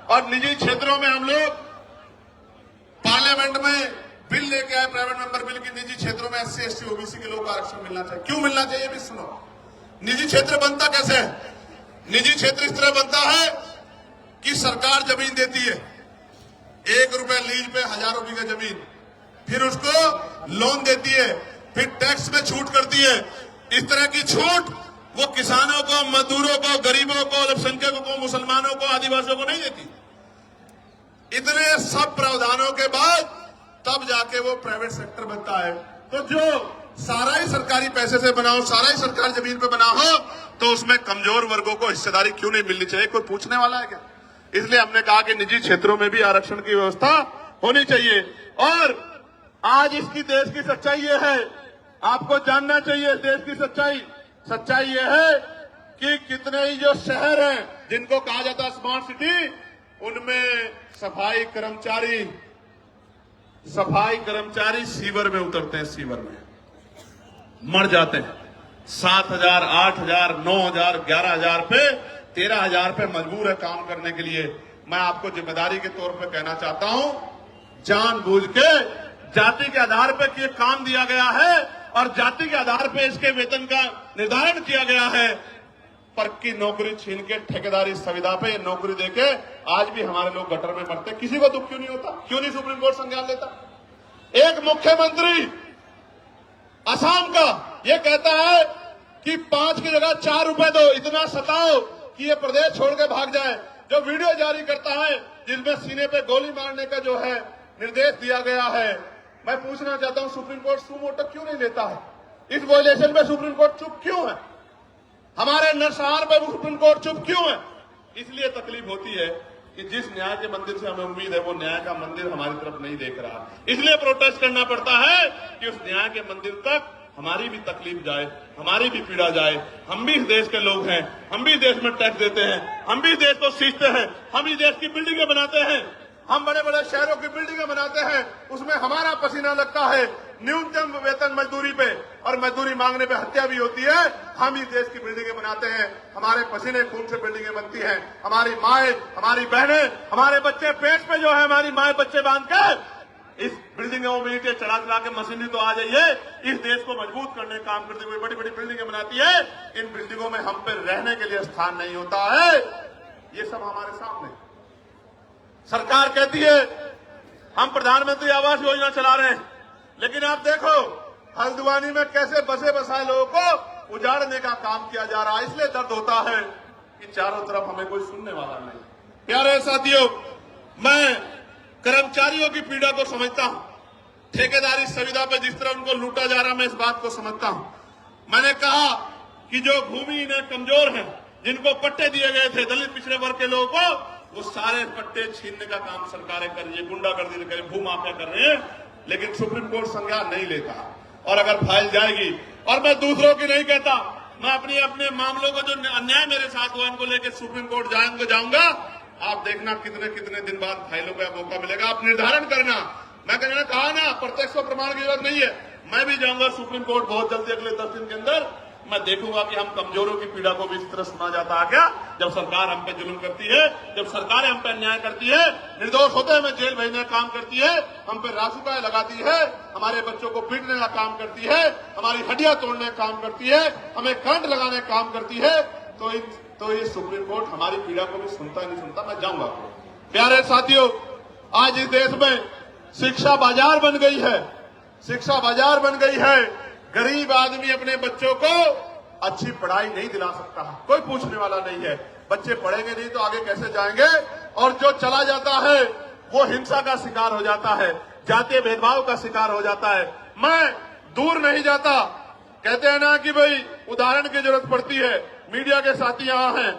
और निजी क्षेत्रों में हम लोग पार्लियामेंट में बिल लेके आए, प्राइवेट मेंबर बिल, की निजी क्षेत्रों में एससी, एसटी, ओबीसी के लोगों को आरक्षण मिलना चाहिए। क्यों मिलना चाहिए भी सुनो। निजी क्षेत्र बनता कैसे है? निजी क्षेत्र इस तरह बनता है कि सरकार जमीन देती है, 1 रुपए लीज पे हजारों बीघा जमीन, फिर उसको लोन देती है, फिर टैक्स में छूट करती है। इस तरह की छूट वो किसानों को, मजदूरों को, गरीबों को, अल्पसंख्यकों को, मुसलमानों को, आदिवासियों को नहीं देती। इतने सब प्रावधानों के बाद तब जाके वो प्राइवेट सेक्टर बनता है। तो जो सारा ही सरकारी पैसे से बना हो, सारा ही सरकारी जमीन पे बना हो, तो उसमें कमजोर वर्गों को हिस्सेदारी क्यों नहीं मिलनी चाहिए? कोई पूछने वाला है क्या? इसलिए हमने कहा कि निजी क्षेत्रों में भी आरक्षण की व्यवस्था होनी चाहिए। और आज इसकी देश की सच्चाई ये है, आपको जानना चाहिए देश की सच्चाई। सच्चाई ये है कि कितने ही जो शहर हैं जिनको कहा जाता है स्मार्ट सिटी, उनमें सफाई कर्मचारी सीवर में उतरते हैं, सीवर में मर जाते हैं। 7,000, 8,000, 9,000, 11,000 पे, 13,000 पे मजबूर है काम करने के लिए। मैं आपको जिम्मेदारी के तौर पर कहना चाहता हूं, जानबूझ के जाति के आधार पर ये काम दिया गया है और जाति के आधार पर इसके वेतन का निर्धारण किया गया है। पर की नौकरी छीन के ठेकेदारी संविदा पे नौकरी देके आज भी हमारे लोग गटर में मरते हैं। किसी को दुख क्यों नहीं होता? क्यों नहीं सुप्रीम कोर्ट संज्ञान लेता? एक मुख्यमंत्री असम का ये कहता है कि 5 की जगह 4 रुपए दो, इतना सताओ कि ये प्रदेश छोड़ के भाग जाए। जो वीडियो जारी करता है जिसमें सीने पे गोली मारने का जो है निर्देश दिया गया है, मैं पूछना चाहता हूं सुप्रीम कोर्ट सुमोटो क्यों नहीं लेता है? इस वायलेशन में सुप्रीम कोर्ट चुप क्यों है? हमारे नरसंहार पर सुप्रीम कोर्ट चुप क्यों है? इसलिए तकलीफ होती है कि जिस न्याय के मंदिर से हमें उम्मीद है वो न्याय का मंदिर हमारी तरफ नहीं देख रहा। इसलिए प्रोटेस्ट करना पड़ता है कि उस न्याय के मंदिर तक हमारी भी तकलीफ जाए, हमारी भी पीड़ा जाए। हम भी इस देश के लोग हैं, हम भी देश में टैक्स देते हैं, हम भी देश को सींचते हैं, हम ही देश की बिल्डिंगें बनाते हैं, हम बड़े बड़े शहरों की बिल्डिंगें बनाते हैं, उसमें हमारा पसीना लगता है। न्यूनतम वेतन मजदूरी पे और मजदूरी मांगने पे हत्या भी होती है। हम ही देश की बिल्डिंगें बनाते हैं, हमारे पसीने खून से बिल्डिंगें बनती हैं। हमारी माए, हमारी बहनें, हमारे बच्चे पेट पे जो है हमारी माए बच्चे बांध के इस बिल्डिंगों में ईंटें चढ़ा के मशीनरी तो आ जाइए, इस देश को मजबूत करने का काम करते हुए बड़ी बड़ी बिल्डिंगें बनाती है। इन बिल्डिंगों में हम पे रहने के लिए स्थान नहीं होता है। ये सब हमारे सामने। सरकार कहती है हम प्रधानमंत्री आवास योजना चला रहे हैं, लेकिन आप देखो हल्द्वानी में कैसे बसे बसाए लोगों को उजाड़ने का काम किया जा रहा है। इसलिए दर्द होता है कि चारों तरफ हमें कोई सुनने वाला नहीं। प्यारे साथियों, मैं कर्मचारियों की पीड़ा को समझता हूं। ठेकेदारी सुविधा पर जिस तरह उनको लूटा जा रहा, मैं इस बात को समझता हूं। मैंने कहा कि जो भूमिहीन कमजोर हैं, जिनको पट्टे दिए गए थे दलित पिछड़े वर्ग के लोगों को, वो सारे पट्टे छीनने का काम सरकारें कर रही है, गुंडागर्दी कर रही है, भूमाफिया कर रहे हैं। लेकिन सुप्रीम कोर्ट संज्ञान नहीं लेता और अगर फाइल जाएगी, और मैं दूसरों की नहीं कहता, मैं अपने मामलों को जो अन्याय मेरे साथ हुआ इनको लेकर सुप्रीम कोर्ट जाऊंगा। आप देखना कितने कितने दिन बाद फाइलों का मौका मिलेगा, आप निर्धारण करना। मैं कहना कहा ना, प्रत्यक्ष प्रमाण की जरूरत नहीं है। मैं भी जाऊंगा सुप्रीम कोर्ट बहुत जल्दी, अगले 10 दिन के अंदर। मैं देखूंगा कि हम कमजोरों की पीड़ा को भी इस तरह सुना जाता है क्या, जब सरकार हम पे जुल्म करती है, जब सरकार हम पे अन्याय करती है, निर्दोष होते हमें जेल भेजने का काम करती है, हम पे रासुका लगाती है, हमारे बच्चों को पीटने का काम करती है, हमारी हड्डियां तोड़ने का काम करती है, हमें करंट लगाने का काम करती है, तो ये सुप्रीम कोर्ट हमारी पीड़ा को भी सुनता नहीं सुनता। मैं जाऊंगा। प्यारे साथियों, आज इस देश में शिक्षा बाजार बन गई है, शिक्षा बाजार बन गई है। गरीब आदमी अपने बच्चों को अच्छी पढ़ाई नहीं दिला सकता, कोई पूछने वाला नहीं है। बच्चे पढ़ेंगे नहीं तो आगे कैसे जाएंगे, और जो चला जाता है वो हिंसा का शिकार हो जाता है, जातीय भेदभाव का शिकार हो जाता है। मैं दूर नहीं जाता, कहते हैं ना कि भाई उदाहरण की जरूरत पड़ती है। मीडिया के साथी यहां हैं।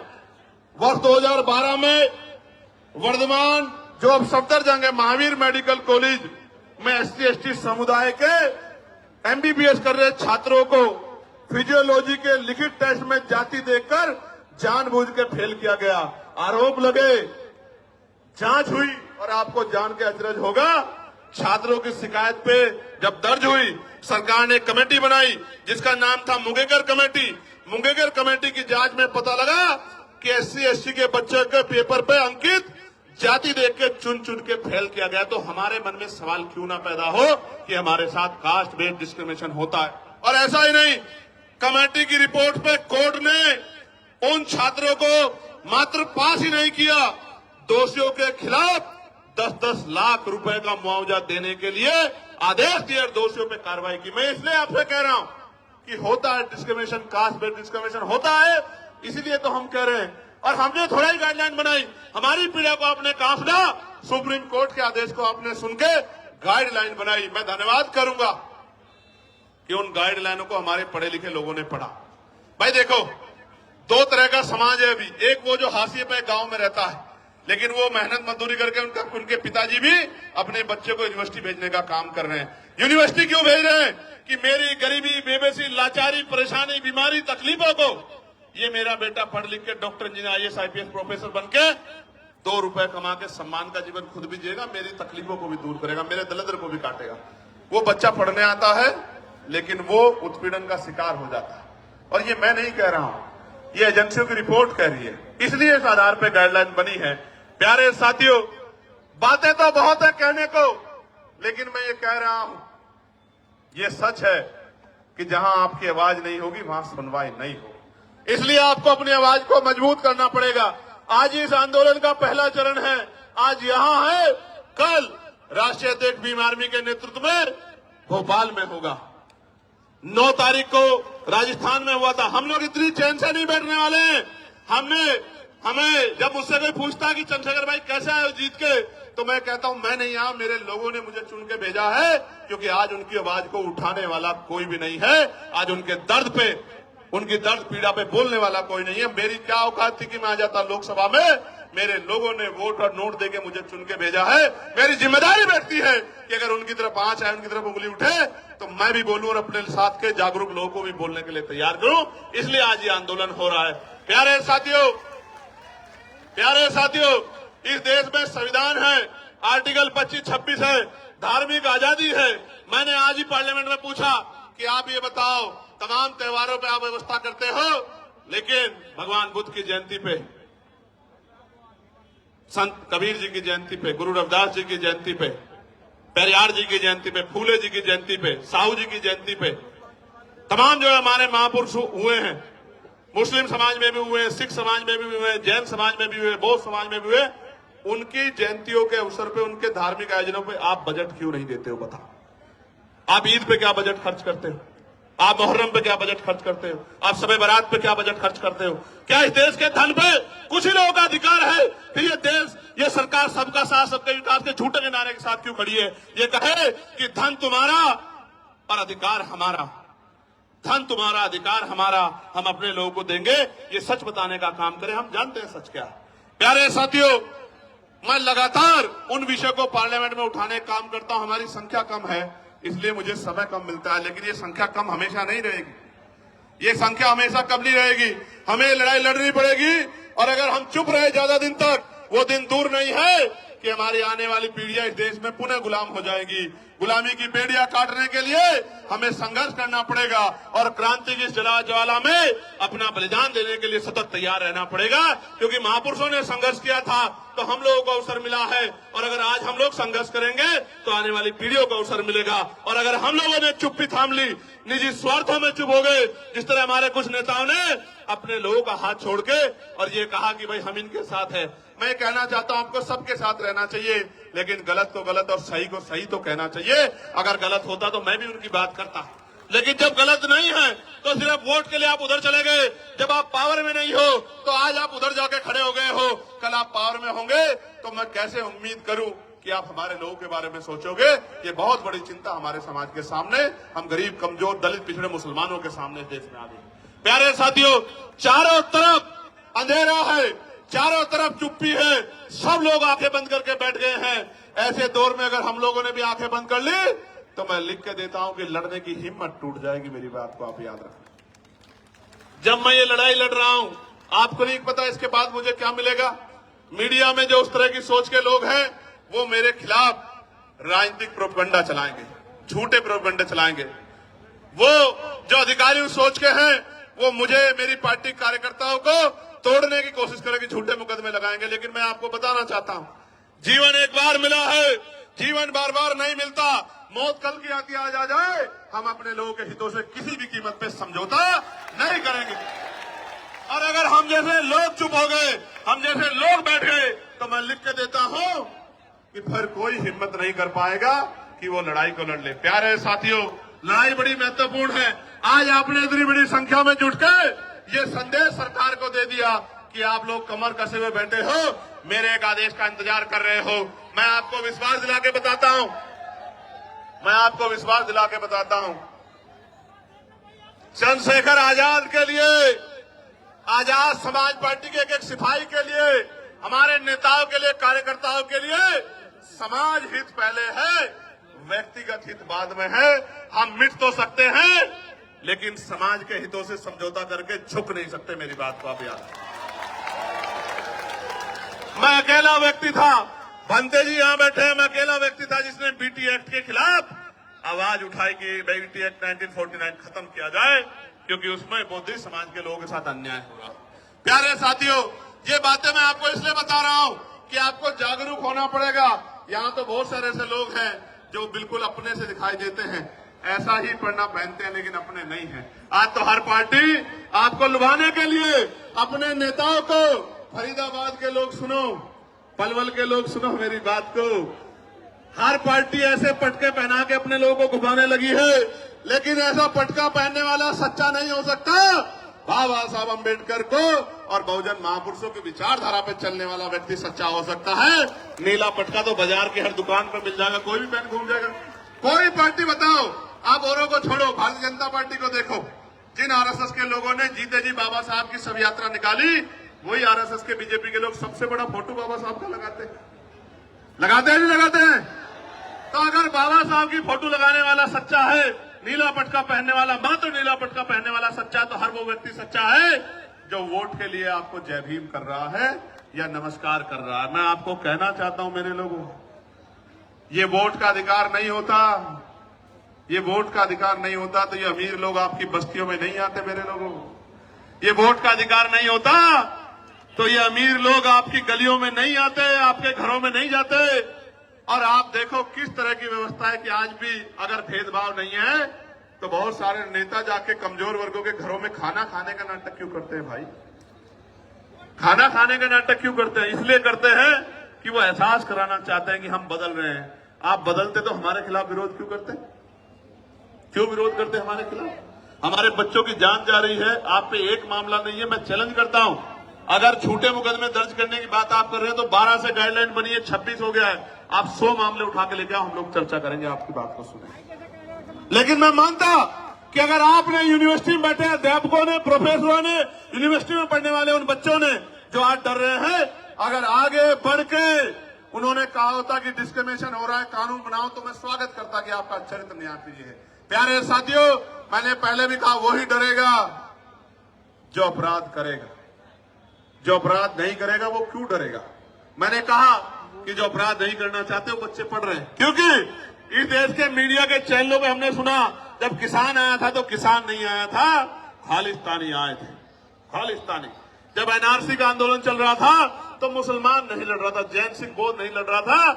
वर्ष 2012 में वर्धमान जो अब सफदरजंग है, महावीर मेडिकल कॉलेज में SC/ST समुदाय के MBBS कर रहे छात्रों को फिजियोलॉजी के लिखित टेस्ट में जाति देखकर जानबूझ के फेल किया गया। आरोप लगे, जांच हुई, और आपको जान के अचरज होगा, छात्रों की शिकायत पे जब दर्ज हुई, सरकार ने कमेटी बनाई जिसका नाम था मुंगेकर कमेटी। मुंगेकर कमेटी की जांच में पता लगा कि SC/ST के बच्चे के पेपर पे अंकित जाति देख के चुन चुन के फेल किया गया। तो हमारे मन में सवाल क्यों ना पैदा हो कि हमारे साथ कास्ट बेस्ड डिस्क्रिमिनेशन होता है। और ऐसा ही नहीं, कमेटी की रिपोर्ट पे कोर्ट ने उन छात्रों को मात्र पास ही नहीं किया, दोषियों के खिलाफ 10-10 लाख रुपए का मुआवजा देने के लिए आदेश दिए, दोषियों पे कार्रवाई की। मैं इसलिए आपसे कह रहा हूं कि होता है डिस्क्रिमिनेशन, कास्ट बेस्ड डिस्क्रिमिनेशन होता है, इसीलिए तो हम कह रहे हैं। और हमने थोड़ा ही गाइडलाइन बनाई, हमारी पीड़ा को आपने काफला, सुप्रीम कोर्ट के आदेश को आपने सुन के गाइडलाइन बनाई। मैं धन्यवाद करूंगा कि उन गाइडलाइनों को हमारे पढ़े लिखे लोगों ने पढ़ा। भाई देखो, दो तरह का समाज है अभी। एक वो जो हाशिए पे गांव में रहता है, लेकिन वो मेहनत मजदूरी करके उनके पिताजी भी अपने बच्चे को यूनिवर्सिटी भेजने का काम कर रहे हैं। यूनिवर्सिटी क्यों भेज रहे हैं कि मेरी गरीबी, बेबसी, लाचारी, परेशानी, बीमारी, तकलीफों को ये मेरा बेटा पढ़ लिख के doctor, engineer, IAS, IPS professor बन के 2 रुपए कमा के सम्मान का जीवन खुद भी जिएगा, मेरी तकलीफों को भी दूर करेगा, मेरे दरिद्र को भी काटेगा। वो बच्चा पढ़ने आता है लेकिन वो उत्पीड़न का शिकार हो जाता है। और ये मैं नहीं कह रहा हूं, ये एजेंसियों की रिपोर्ट कह रही है, इसलिए इस आधार पर गाइडलाइन बनी है। प्यारे साथियों, बातें तो बहुत है कहने को, लेकिन मैं ये कह रहा हूं, ये सच है कि जहां आपकी आवाज नहीं होगी वहां सुनवाई नहीं होगी। इसलिए आपको अपनी आवाज को मजबूत करना पड़ेगा। आज इस आंदोलन का पहला चरण है, आज यहां है, कल राष्ट्रीय अध्यक्ष भीम आर्मी के नेतृत्व में भोपाल में होगा। 9 तारीख को राजस्थान में हुआ था। हम लोग इतनी चैन से नहीं बैठने वाले हैं। हमें जब मुझसे कोई पूछता है कि चंद्रशेखर भाई कैसे आए जीत के, तो मैं कहता हूं मैं नहीं आया, मेरे लोगों ने मुझे चुन के भेजा है, क्योंकि आज उनकी आवाज को उठाने वाला कोई भी नहीं है। आज उनके दर्द पे, उनकी दर्द पीड़ा पे बोलने वाला कोई नहीं है। मेरी क्या औकात थी कि मैं आ जाता लोकसभा में, मेरे लोगों ने वोट और नोट देके मुझे चुन के भेजा है। मेरी जिम्मेदारी बैठती है कि अगर उनकी तरफ आंच आए, उनकी तरफ उंगली उठे, तो मैं भी बोलूं और अपने साथ के जागरूक लोगों को भी बोलने के लिए तैयार करूं। इसलिए आज ये आंदोलन हो रहा है। प्यारे साथियों, इस देश में संविधान है, आर्टिकल 25-26 है, धार्मिक आजादी है। मैंने आज ही पार्लियामेंट में पूछा कि आप ये बताओ, तमाम त्योहारों पे आप व्यवस्था करते हो, लेकिन भगवान बुद्ध की जयंती पे, संत कबीर जी की जयंती पे, गुरु रविदास जी की जयंती पे, पेरियार जी की जयंती पे, फूले जी की जयंती पे, साहू जी की जयंती पे, तमाम जो हमारे महापुरुष हुए हैं, मुस्लिम समाज में भी हुए, सिख समाज में भी हुए, जैन समाज में भी हुए, बौद्ध समाज में भी हुए, उनकी जयंतियों के अवसर पे, उनके धार्मिक आयोजनों पे आप बजट क्यों नहीं देते हो? बताओ। आप ईद पे क्या बजट खर्च करते हो? आप मुहर्रम पे क्या बजट खर्च करते हो? आप शबे बारात पे क्या बजट खर्च करते हो? क्या इस देश के धन पे कुछ ही लोगों का अधिकार है? फिर ये देश, ये सरकार सबका साथ सबका विकास के झूठे के नारे के साथ क्यों खड़ी है? ये कहे कि धन तुम्हारा और अधिकार हमारा, धन तुम्हारा अधिकार हमारा, हम अपने लोगों को देंगे, ये सच बताने का काम करें। हम जानते हैं सच क्या है। प्यारे साथियों, मैं लगातार उन विषयों को पार्लियामेंट में उठाने का काम करता हूं। हमारी संख्या कम है, इसलिए मुझे समय कम मिलता है, लेकिन ये संख्या कम हमेशा नहीं रहेगी। ये संख्या हमेशा कम नहीं रहेगी। हमें लड़ाई लड़नी पड़ेगी, और अगर हम चुप रहे ज्यादा दिन तक, वो दिन दूर नहीं है कि हमारी आने वाली पीढ़ियां इस देश में पुनः गुलाम हो जाएगी। गुलामी की बेड़ियां काटने के लिए हमें संघर्ष करना पड़ेगा, और क्रांति की ज्वाला में अपना बलिदान देने के लिए सतत तैयार रहना पड़ेगा, क्योंकि महापुरुषों ने संघर्ष किया था तो हम लोगों को अवसर मिला है, और अगर आज हम लोग संघर्ष करेंगे तो आने वाली पीढ़ियों को अवसर मिलेगा। और अगर हम लोगों ने चुप्पी थाम ली, निजी स्वार्थों में चुप हो गए, जिस तरह हमारे कुछ नेताओं ने अपने लोगों का हाथ छोड़ के और ये कहा कि भाई हम इनके साथ है, मैं कहना चाहता हूं आपको सबके साथ रहना चाहिए, लेकिन गलत को गलत और सही को सही तो कहना चाहिए। अगर गलत होता तो मैं भी उनकी बात करता, लेकिन जब गलत नहीं है तो सिर्फ वोट के लिए आप उधर चले गए। जब आप पावर में नहीं हो तो आज आप उधर जाके खड़े हो गए हो, कल आप पावर में होंगे तो मैं कैसे उम्मीद करूं कि आप हमारे लोगों के बारे में सोचोगे। ये बहुत बड़ी चिंता हमारे समाज के सामने, हम गरीब, कमजोर, दलित, पिछड़े मुसलमानों के सामने देश में आ गई। प्यारे साथियों, चारों तरफ अंधेरा है, चारों तरफ चुप्पी है, सब लोग आंखें बंद करके बैठ गए हैं। ऐसे दौर में अगर हम लोगों ने भी आंखें बंद कर ली तो मैं लिख के देता हूं कि लड़ने की हिम्मत टूट जाएगी। मेरी बात को आप याद रखें। जब मैं ये लड़ाई लड़ रहा हूं, आपको नहीं पता इसके बाद मुझे क्या मिलेगा। मीडिया में जो उस तरह की सोच के लोग हैं, वो मेरे खिलाफ राजनीतिक प्रोपगंडा चलाएंगे, झूठे प्रोपगंडे चलाएंगे। वो जो अधिकारी उस सोच के हैं, वो मुझे, मेरी पार्टी कार्यकर्ताओं को तोड़ने की कोशिश करेंगे, झूठे मुकदमे लगाएंगे। लेकिन मैं आपको बताना चाहता हूं, जीवन एक बार मिला है, जीवन बार बार नहीं मिलता। मौत कल की आती आज आ जाए, हम अपने लोगों के हितों से किसी भी कीमत पे समझौता नहीं करेंगे। और अगर हम जैसे लोग चुप हो गए, हम जैसे लोग बैठ गए, तो मैं लिख के देता हूं कि फिर कोई हिम्मत नहीं कर पाएगा कि वो लड़ाई को लड़ ले। प्यारे साथियों, लड़ाई बड़ी महत्वपूर्ण है। आज आपने इतनी बड़ी संख्या में जुटकर ये संदेश सरकार को दे दिया कि आप लोग कमर कसे हुए बैठे हो, मेरे एक आदेश का इंतजार कर रहे हो। मैं आपको विश्वास दिला के बताता हूं, चंद्रशेखर आजाद के लिए, आजाद समाज पार्टी के एक सिपाही के लिए, हमारे नेताओं के लिए, कार्यकर्ताओं के लिए समाज हित पहले है, व्यक्तिगत हित बाद में है। हम मिट तो सकते हैं, लेकिन समाज के हितों से समझौता करके झुक नहीं सकते। मेरी बात को आप याद रखें। मैं अकेला व्यक्ति था, भंते जी यहां बैठे हैं, मैं अकेला व्यक्ति था जिसने बीटी एक्ट के खिलाफ आवाज उठाई कि बीटी एक्ट 1949 खत्म किया जाए, क्योंकि उसमें बौद्धिस्ट समाज के लोगों के साथ अन्याय हो रहा। प्यारे साथियों, ये बातें मैं आपको इसलिए बता रहा हूं कि आपको जागरूक होना पड़ेगा। यहां तो बहुत सारे ऐसे लोग हैं जो बिल्कुल अपने से दिखाई देते हैं, ऐसा ही पढ़ना पहनते हैं, लेकिन अपने नहीं हैं। आज तो हर पार्टी आपको लुभाने के लिए अपने नेताओं को, फरीदाबाद के लोग सुनो, पलवल के लोग सुनो मेरी बात को, हर पार्टी ऐसे पटके पहना के अपने लोगों को घुमाने लगी है, लेकिन ऐसा पटका पहनने वाला सच्चा नहीं हो सकता। बाबा साहब अम्बेडकर को और बहुजन महापुरुषों की विचारधारा पे चलने वाला व्यक्ति सच्चा हो सकता है। नीला पटका तो बाजार की हर दुकान पर मिल जाएगा, कोई भी पहन घूम जाएगा। कोई पार्टी बताओ, आप औरों को छोड़ो, भारतीय जनता पार्टी को देखो, जिन आरएसएस के लोगों ने जीते जी बाबा साहब की शव यात्रा निकाली, वही आरएसएस के बीजेपी के लोग सबसे बड़ा फोटो बाबा साहब का लगाते हैं नहीं लगाते हैं? तो अगर बाबा साहब की फोटो लगाने वाला सच्चा है, नीला पटका पहनने वाला, मात्र नीला पटका पहनने वाला सच्चा है, तो हर वो व्यक्ति सच्चा है जो वोट के लिए आपको जय भीम कर रहा है या नमस्कार कर रहा है। मैं आपको कहना चाहता हूं मेरे लोगों, ये वोट का अधिकार नहीं होता, ये वोट का अधिकार नहीं होता तो ये अमीर लोग आपकी बस्तियों में नहीं आते मेरे लोगों। ये वोट का अधिकार नहीं होता तो ये अमीर लोग आपकी गलियों में नहीं आते, आपके घरों में नहीं जाते। और आप देखो किस तरह की व्यवस्था है कि आज भी अगर भेदभाव नहीं है तो बहुत सारे नेता जाके कमजोर वर्गों के घरों में खाना खाने का नाटक क्यों करते हैं भाई? खाना खाने का नाटक क्यों करते हैं? इसलिए करते हैं कि वो एहसास कराना चाहते हैं कि हम बदल रहे हैं। आप बदलते तो हमारे खिलाफ विरोध क्यों करते? क्यों विरोध करते हमारे खिलाफ? हमारे बच्चों की जान जा रही है, आप पे एक मामला नहीं है। मैं चैलेंज करता हूं, अगर झूठे मुकदमे दर्ज करने की बात आप कर रहे हैं तो 12 से गाइडलाइन बनी है, 26 हो गया है। आप 100 मामले उठा के लेके आओ, हम लोग चर्चा करेंगे, आपकी बात को सुनेंगे। लेकिन मैं मानता कि अगर आपने यूनिवर्सिटी में बैठे अध्यापकों ने, प्रोफेसरों ने, यूनिवर्सिटी में पढ़ने वाले उन बच्चों ने जो आज डर रहे हैं, अगर आगे बढ़ के उन्होंने कहा होता कि डिस्क्रिमिनेशन हो रहा है, कानून बनाओ, तो मैं स्वागत करता कि आपका चरित्र न्याय कीजिए। प्यारे साथियों, मैंने पहले भी कहा, वही डरेगा जो अपराध करेगा। जो अपराध नहीं करेगा वो क्यों डरेगा? मैंने कहा कि जो अपराध नहीं करना चाहते वो बच्चे पढ़ रहे हैं, क्योंकि इस देश के मीडिया के चैनलों में हमने सुना जब किसान आया था तो किसान नहीं आया था, खालिस्तानी आए थे, खालिस्तानी। जब एनआरसी का आंदोलन चल रहा था तो मुसलमान नहीं लड़ रहा था, जैन सिंह बोध नहीं लड़ रहा था,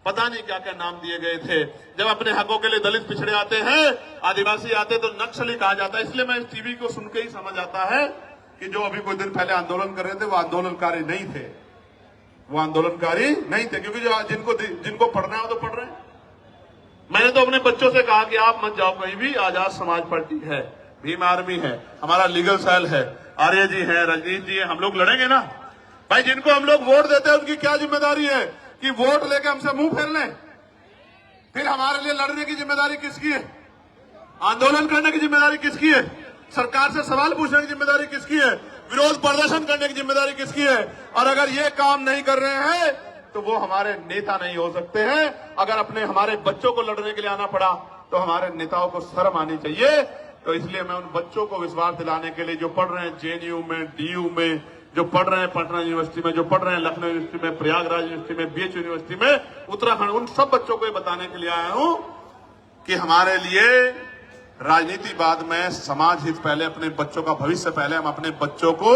पता नहीं क्या क्या नाम दिए गए थे। जब अपने हकों के लिए दलित पिछड़े आते हैं, आदिवासी आते तो नक्सली कहा जाता है। इसलिए मैं इस टीवी को सुन के ही समझ आता है कि जो अभी कुछ दिन पहले आंदोलन कर रहे थे वो आंदोलनकारी नहीं थे, वो आंदोलनकारी नहीं थे, क्योंकि जो जिनको पढ़ना है वो तो पढ़ रहे हैं। मैंने तो अपने बच्चों से कहा कि आप मत जाओ कहीं भी, आजाद समाज पार्टी है, भीम आर्मी है, हमारा लीगल सेल है, आर्य जी है, रजनीश जी है, हम लोग लड़ेंगे ना भाई। जिनको हम लोग वोट देते हैं उनकी क्या जिम्मेदारी है कि वोट लेके हमसे मुंह फेर लें? फिर हमारे लिए लड़ने की जिम्मेदारी किसकी है? आंदोलन करने की जिम्मेदारी किसकी है? सरकार से सवाल पूछने की जिम्मेदारी किसकी है? विरोध प्रदर्शन करने की जिम्मेदारी किसकी है? और अगर ये काम नहीं कर रहे हैं तो वो हमारे नेता नहीं हो सकते हैं। अगर अपने हमारे बच्चों को लड़ने के लिए आना पड़ा तो हमारे नेताओं को शर्म आनी चाहिए। तो इसलिए मैं उन बच्चों को विश्वास दिलाने के लिए जो पढ़ रहे हैं जेएनयू में, डीयू में, जो पढ़ रहे हैं पटना यूनिवर्सिटी में, जो पढ़ रहे हैं लखनऊ यूनिवर्सिटी में, प्रयागराज यूनिवर्सिटी में, बीएच यूनिवर्सिटी में, उत्तराखंड, उन सब बच्चों को ये बताने के लिए आया हूं कि हमारे लिए राजनीति बाद में, समाज हित पहले, अपने बच्चों का भविष्य पहले। हम अपने बच्चों को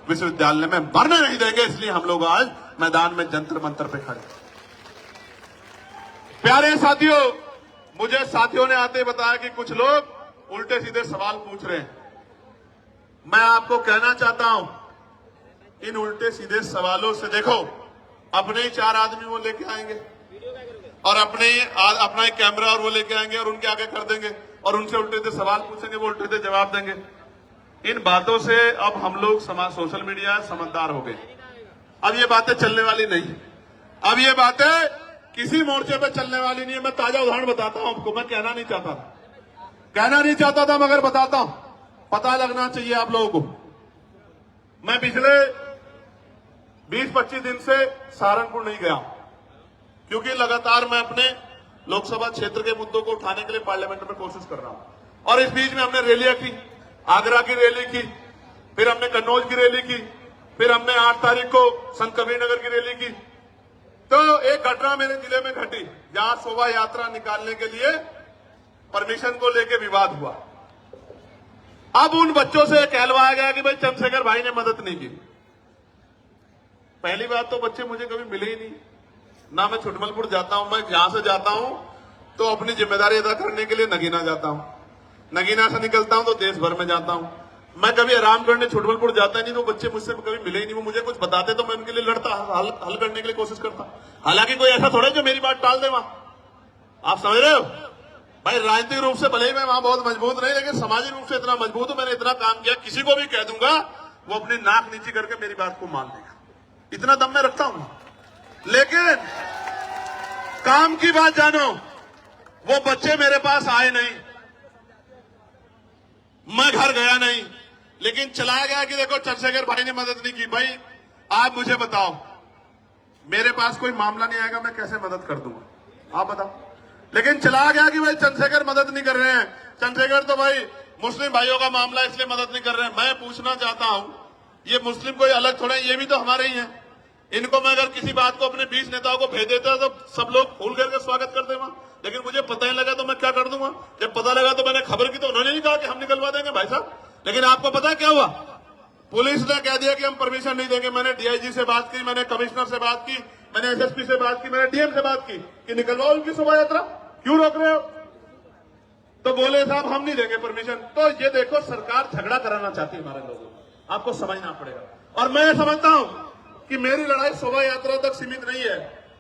विश्वविद्यालय में मरने नहीं देंगे, इसलिए हम लोग आज मैदान में जंतर मंतर पे खड़े। प्यारे साथियों, मुझे साथियों ने आते बताया कि कुछ लोग उल्टे सीधे सवाल पूछ रहे हैं। मैं आपको कहना चाहता हूं, इन उल्टे सीधे सवालों से देखो, अपने ही 4 आदमी वो लेके आएंगे और अपना एक कैमरा और वो लेके आएंगे और उनके आगे कर देंगे और उनसे उल्टे सीधे सवाल पूछेंगे, वो उल्टे सीधे जवाब देंगे। इन बातों से अब हम लोग समाज, सोशल मीडिया समझदार हो गए। अब ये बातें चलने वाली नहीं, अब ये बातें किसी मोर्चे पे चलने वाली नहीं है। मैं ताजा उदाहरण बताता हूं आपको, मैं कहना नहीं चाहता था मगर बताता हूं, पता लगना चाहिए आप लोगों को। मैं पिछले 20-25 दिन से सहारनपुर नहीं गया क्योंकि लगातार मैं अपने लोकसभा क्षेत्र के मुद्दों को उठाने के लिए पार्लियामेंट में कोशिश कर रहा हूं। और इस बीच में हमने रैलियां की, आगरा की रैली की, फिर हमने कन्नौज की रैली की, फिर हमने 8 तारीख को संत कबीरनगर की रैली की। तो एक घटना मेरे जिले में घटी जहां शोभा यात्रा निकालने के लिए परमिशन को लेकर विवाद हुआ। अब उन बच्चों से कहलवाया गया कि भाई चंद्रशेखर भाई ने मदद नहीं की। पहली बात तो बच्चे मुझे कभी मिले ही नहीं, ना मैं छुटमलपुर जाता हूं। मैं यहां से जाता हूं तो अपनी जिम्मेदारी अदा करने के लिए नगीना जाता हूं, नगीना से निकलता हूं तो देश भर में जाता हूं। मैं कभी आराम करने छुटमलपुर जाता नहीं, तो बच्चे मुझसे कभी मिले ही नहीं। वो मुझे कुछ बताते तो मैं उनके लिए लड़ता, हल करने के लिए कोशिश करता। हालांकि कोई ऐसा थोड़ा जो मेरी बात टाल दे वहां, आप समझ रहे हो भाई। राजनीतिक रूप से भले ही मैं वहां बहुत मजबूत नहीं, लेकिन सामाजिक रूप से इतना मजबूत हूं, मैंने इतना काम किया, किसी को भी कह दूंगा वो अपनी नाक नीची करके मेरी बात को मान लेगा, इतना दम मैं रखता हूं। लेकिन काम की बात जानो, वो बच्चे मेरे पास आए नहीं, मैं घर गया नहीं, लेकिन चलाया गया कि देखो चंद्रशेखर भाई ने मदद नहीं की। भाई आप मुझे बताओ, मेरे पास कोई मामला नहीं आएगा, मैं कैसे मदद कर दूंगा, आप बताओ। लेकिन चलाया गया कि भाई चंद्रशेखर मदद नहीं कर रहे हैं, चंद्रशेखर तो भाई मुस्लिम भाइयों का मामला इसलिए मदद नहीं कर रहे हैं। मैं पूछना चाहता हूं, ये मुस्लिम कोई अलग थोड़े, ये भी तो हमारे ही हैं। इनको मैं अगर किसी बात को अपने 20 नेताओं को भेज देता तो सब लोग फूल करके स्वागत करते वहां, लेकिन मुझे पता ही लगा तो मैं क्या कर दूंगा। जब पता लगा तो मैंने खबर की तो उन्होंने नहीं कहा कि हम निकलवा देंगे भाई साहब। लेकिन आपको पता है क्या हुआ? पुलिस ने कह दिया कि हम परमिशन नहीं देंगे। मैंने डीआईजी से बात की, मैंने कमिश्नर से बात की, मैंने एसएसपी से बात की, मैंने डीएम से बात की कि निकलवाओ उनकी शोभा यात्रा, क्यों रोक रहे हो? तो बोले साहब हम नहीं देंगे परमिशन। तो ये देखो, सरकार झगड़ा कराना चाहती है हमारे लोगों को, आपको समझना पड़ेगा। और मैं समझता हूं कि मेरी लड़ाई शोभा यात्रा तक सीमित नहीं है।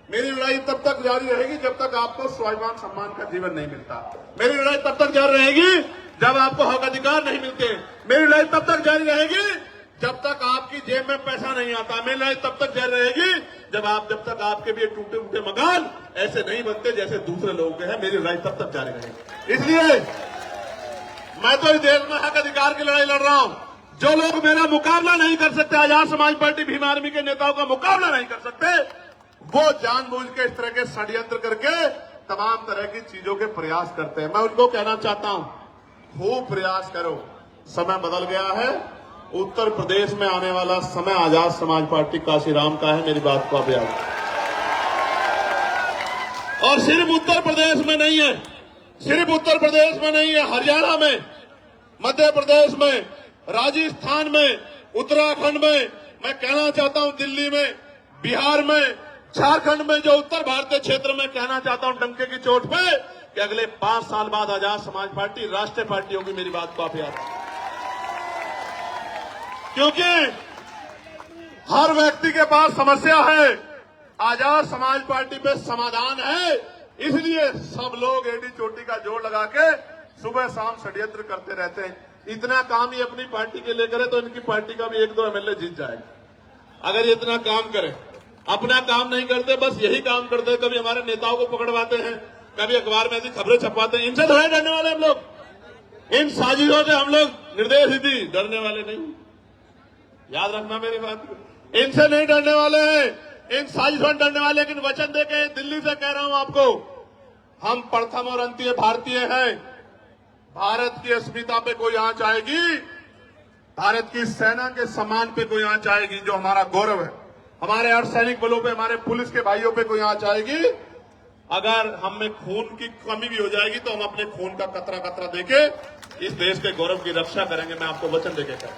मेरी लड़ाई तब तक जारी रहेगी जब तक आपको स्वाभिमान सम्मान का जीवन नहीं मिलता। मेरी लड़ाई तब तक जारी रहेगी जब आपको हक अधिकार नहीं मिलते। मेरी लड़ाई तब तक जारी रहेगी जब तक आपकी जेब में पैसा नहीं आता। मेरी लड़ाई तब तक जारी रहेगी जब तक आपके भी टूटे फूटे मकान ऐसे नहीं बनते जैसे दूसरे लोगों के हैं। मेरी लड़ाई तब तक जारी रहेगी। इसलिए मैं तो इस देश में हक अधिकार की लड़ाई लड़ रहा हूं। जो लोग मेरा मुकाबला नहीं कर सकते, आजाद समाज पार्टी भीम आर्मी के नेताओं का मुकाबला नहीं कर सकते, वो जानबूझ के इस तरह के षड्यंत्र करके तमाम तरह की चीजों के प्रयास करते हैं। मैं उनको कहना चाहता हूं, खूब प्रयास करो, समय बदल गया है। उत्तर प्रदेश में आने वाला समय आजाद समाज पार्टी काशीराम का है, मेरी बात को आप याद। और सिर्फ उत्तर प्रदेश में नहीं है, सिर्फ उत्तर प्रदेश में नहीं है, हरियाणा में, मध्य प्रदेश में, राजस्थान में, उत्तराखंड में, मैं कहना चाहता हूं दिल्ली में, बिहार में, झारखंड में, जो उत्तर भारतीय क्षेत्र में, कहना चाहता हूं डंके की चोट पे कि अगले 5 साल बाद आजाद समाज पार्टी राष्ट्रीय पार्टी होगी। मेरी बात को आप याद रखें, क्योंकि हर व्यक्ति के पास समस्या है, आजाद समाज पार्टी पे समाधान है। इसलिए सब लोग एडी चोटी का जोड़ लगा के सुबह शाम षड्यंत्र करते रहते हैं। इतना काम ये अपनी पार्टी के लिए करे तो इनकी पार्टी का भी 1-2 एमएलए जीत जाएगा। अगर ये इतना काम करे, अपना काम नहीं करते, बस यही काम करते हैं, कभी हमारे नेताओं को पकड़वाते हैं, कभी अखबार में ऐसी खबरें छपवाते हैं। इनसे थोड़े डरने वाले हम लोग, इन साजिशों से हम लोग निर्देश दी डरने वाले नहीं, याद रखना मेरी बात। इनसे नहीं डरने वाले हैं, इन साजिशों से डरने वाले। लेकिन वचन देके दिल्ली से कह रहा हूं आपको, हम प्रथम और अंतिम भारतीय हैं। भारत की अस्मिता पे कोई आंच आएगी, भारत की सेना के सम्मान पे कोई आंच आएगी, जो हमारा गौरव है, हमारे अर्धसैनिक बलों पे, हमारे पुलिस के भाइयों पे कोई आंच आएगी, अगर हम में खून की कमी भी हो जाएगी तो हम अपने खून का कतरा कतरा देके इस देश के गौरव की रक्षा करेंगे। मैं आपको वचन देके कहता हूं,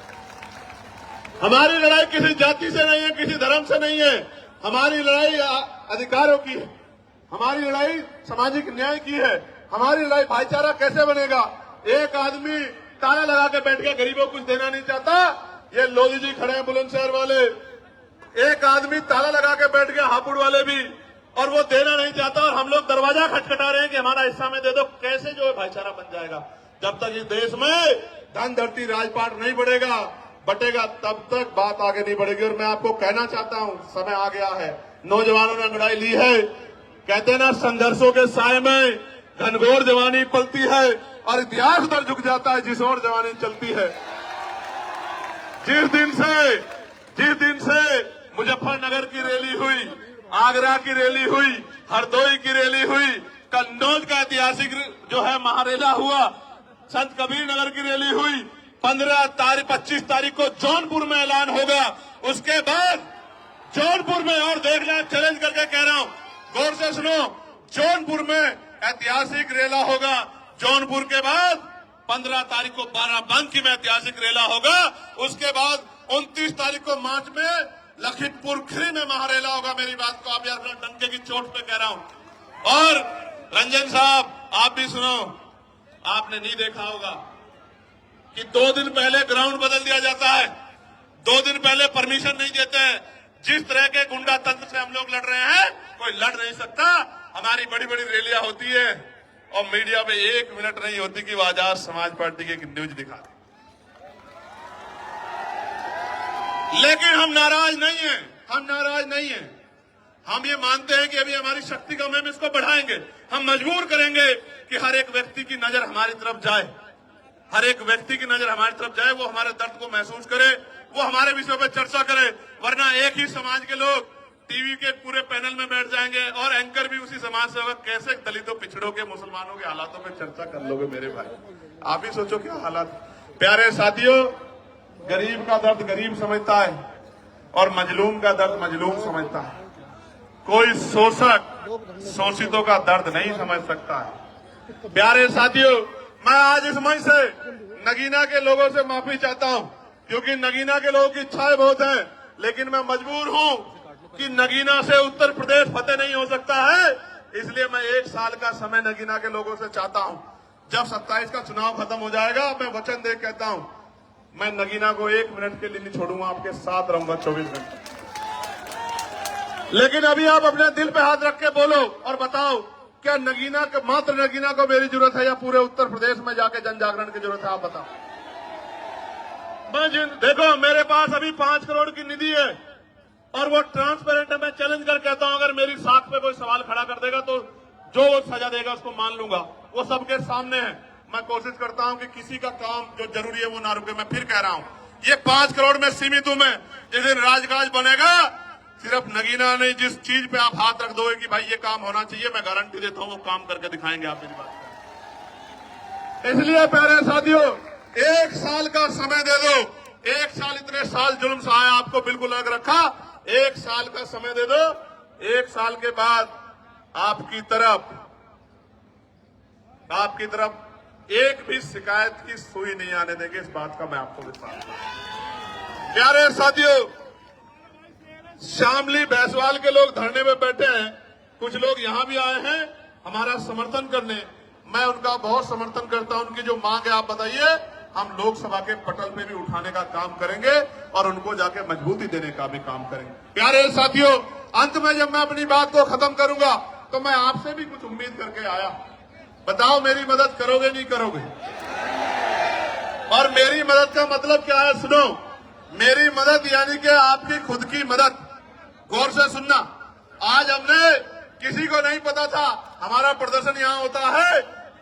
हमारी लड़ाई किसी जाति से नहीं है, किसी धर्म से नहीं है। हमारी लड़ाई अधिकारों की है, हमारी लड़ाई सामाजिक न्याय की है, हमारी लड़ाई भाईचारा कैसे बनेगा। एक आदमी ताला लगा के बैठ गया, गरीबों को कुछ देना नहीं चाहता। ये लोधी जी खड़े हैं बुलंदशहर वाले, एक आदमी ताला लगा के बैठ गया, हापुड़ वाले भी, और वो देना नहीं चाहता, और हम लोग दरवाजा खटखटा रहे हैं कि हमारा हिस्सा में दे दो। कैसे जो है भाईचारा बन जाएगा? जब तक इस देश में धन धरती राजपाट नहीं बटेगा तब तक बात आगे नहीं बढ़ेगी। और मैं आपको कहना चाहता हूं, समय आ गया है, नौजवानों ने लड़ाई ली है। कहते हैं ना, संघर्षों के साए में घनघोर जवानी पलती है और इतिहास उधर झुक जाता है जिस ओर जवानी चलती है। जिस दिन से मुजफ्फरनगर की रैली हुई, आगरा की रैली हुई, हरदोई की रैली हुई, कन्नौज का ऐतिहासिक जो है महारेला हुआ, संत कबीर नगर की रैली हुई, 25 तारीख को जौनपुर में ऐलान होगा। उसके बाद जौनपुर में, और देखना, चैलेंज करके कह रहा हूं, गौर से सुनो, जौनपुर में ऐतिहासिक रेला होगा। जौनपुर के बाद 15 तारीख को बाराबंकी में ऐतिहासिक रेला होगा। उसके बाद 29 तारीख को मार्च में लखीमपुर खीरी में महारेला होगा। मेरी बात को आप यार डंके की चोट पे कह रहा हूं। और रंजन साहब, आप भी सुनो, आपने नहीं देखा होगा कि 2 दिन पहले ग्राउंड बदल दिया जाता है, 2 दिन पहले परमिशन नहीं देते हैं। जिस तरह के गुंडा तंत्र से हम लोग लड़ रहे हैं, कोई लड़ नहीं सकता। हमारी बड़ी बड़ी रैलियां होती है और मीडिया में 1 मिनट नहीं होती कि वो आजाद समाज पार्टी की न्यूज दिखा दे। लेकिन हम नाराज नहीं हैं, हम ये मानते हैं कि अभी हमारी शक्ति कम है, हम इसको बढ़ाएंगे। हम मजबूर करेंगे कि हर एक व्यक्ति की नजर हमारी तरफ जाए, हर एक व्यक्ति की नजर हमारी तरफ जाए, वो हमारे दर्द को महसूस करे, वो हमारे विषयों पर चर्चा करे। वरना एक ही समाज के लोग टीवी के पूरे पैनल में बैठ जाएंगे और एंकर भी उसी समाज से होगा। कैसे दलितों, पिछड़ों के, मुसलमानों के हालातों में चर्चा कर लोगे मेरे भाई? आप ही सोचो क्या हालात। प्यारे साथियों, गरीब का दर्द गरीब समझता है और मजलूम का दर्द मजलूम समझता है। कोई शोषक शोषितों का दर्द नहीं समझ सकता है। प्यारे साथियों, मैं आज इस मंच से नगीना के लोगों से माफी चाहता हूं, क्योंकि नगीना के लोगों की इच्छाएं बहुत हैं, लेकिन मैं मजबूर हूं कि नगीना से उत्तर प्रदेश फतेह नहीं हो सकता है। इसलिए मैं 1 साल का समय नगीना के लोगों से चाहता हूं। जब 27 का चुनाव खत्म हो जाएगा, मैं वचन दे कहता हूं, मैं नगीना को 1 मिनट के लिए नहीं छोड़ूंगा, आपके साथ रहूंगा 24 घंटे। लेकिन अभी आप अपने दिल पे हाथ रख के बोलो और बताओ, क्या नगीना का, मात्र नगीना को मेरी जरूरत है या पूरे उत्तर प्रदेश में जाके जन जागरण की जरूरत है? आप बताओ। देखो, मेरे पास अभी 5 करोड़ की निधि है और वो ट्रांसपेरेंट है। मैं चैलेंज कर कहता हूं, अगर मेरी साख पे कोई सवाल खड़ा कर देगा तो जो वो सजा देगा उसको मान लूंगा। वो सबके सामने है। मैं कोशिश करता हूं कि किसी का काम जो जरूरी है वो ना रुके। मैं फिर कह रहा हूं, ये 5 करोड़ में सीमित हूं मैं। जिस दिन राजकाज बनेगा, सिर्फ नगीना नहीं, जिस चीज पे आप हाथ रख दोगे कि भाई ये काम होना चाहिए, मैं गारंटी देता हूं वो काम करके दिखाएंगे आप मेरी बात। इसलिए प्यारे साथियों, 1 साल का समय दे दो। 1 साल, इतने साल जुल्म सहाया, आपको बिल्कुल अलग रखा। 1 साल का समय दे दो। 1 साल के बाद आपकी तरफ एक भी शिकायत की सुई नहीं आने देंगे। इस बात का मैं आपको विश्वास करता हूं। प्यारे साथियों, शामली भैंसवाल के लोग धरने में बैठे हैं। कुछ लोग यहां भी आए हैं हमारा समर्थन करने। मैं उनका बहुत समर्थन करता हूं। उनकी जो मांग है आप बताइए, हम लोकसभा के पटल पे भी उठाने का काम करेंगे और उनको जाके मजबूती देने का भी काम करेंगे। प्यारे साथियों, अंत में जब मैं अपनी बात को खत्म करूंगा तो मैं आपसे भी कुछ उम्मीद करके आया। बताओ, मेरी मदद करोगे नहीं करोगे? और मेरी मदद का मतलब क्या है? सुनो, मेरी मदद यानी कि आपकी खुद की मदद। गौर से सुनना। आज हमने, किसी को नहीं पता था हमारा प्रदर्शन यहां होता है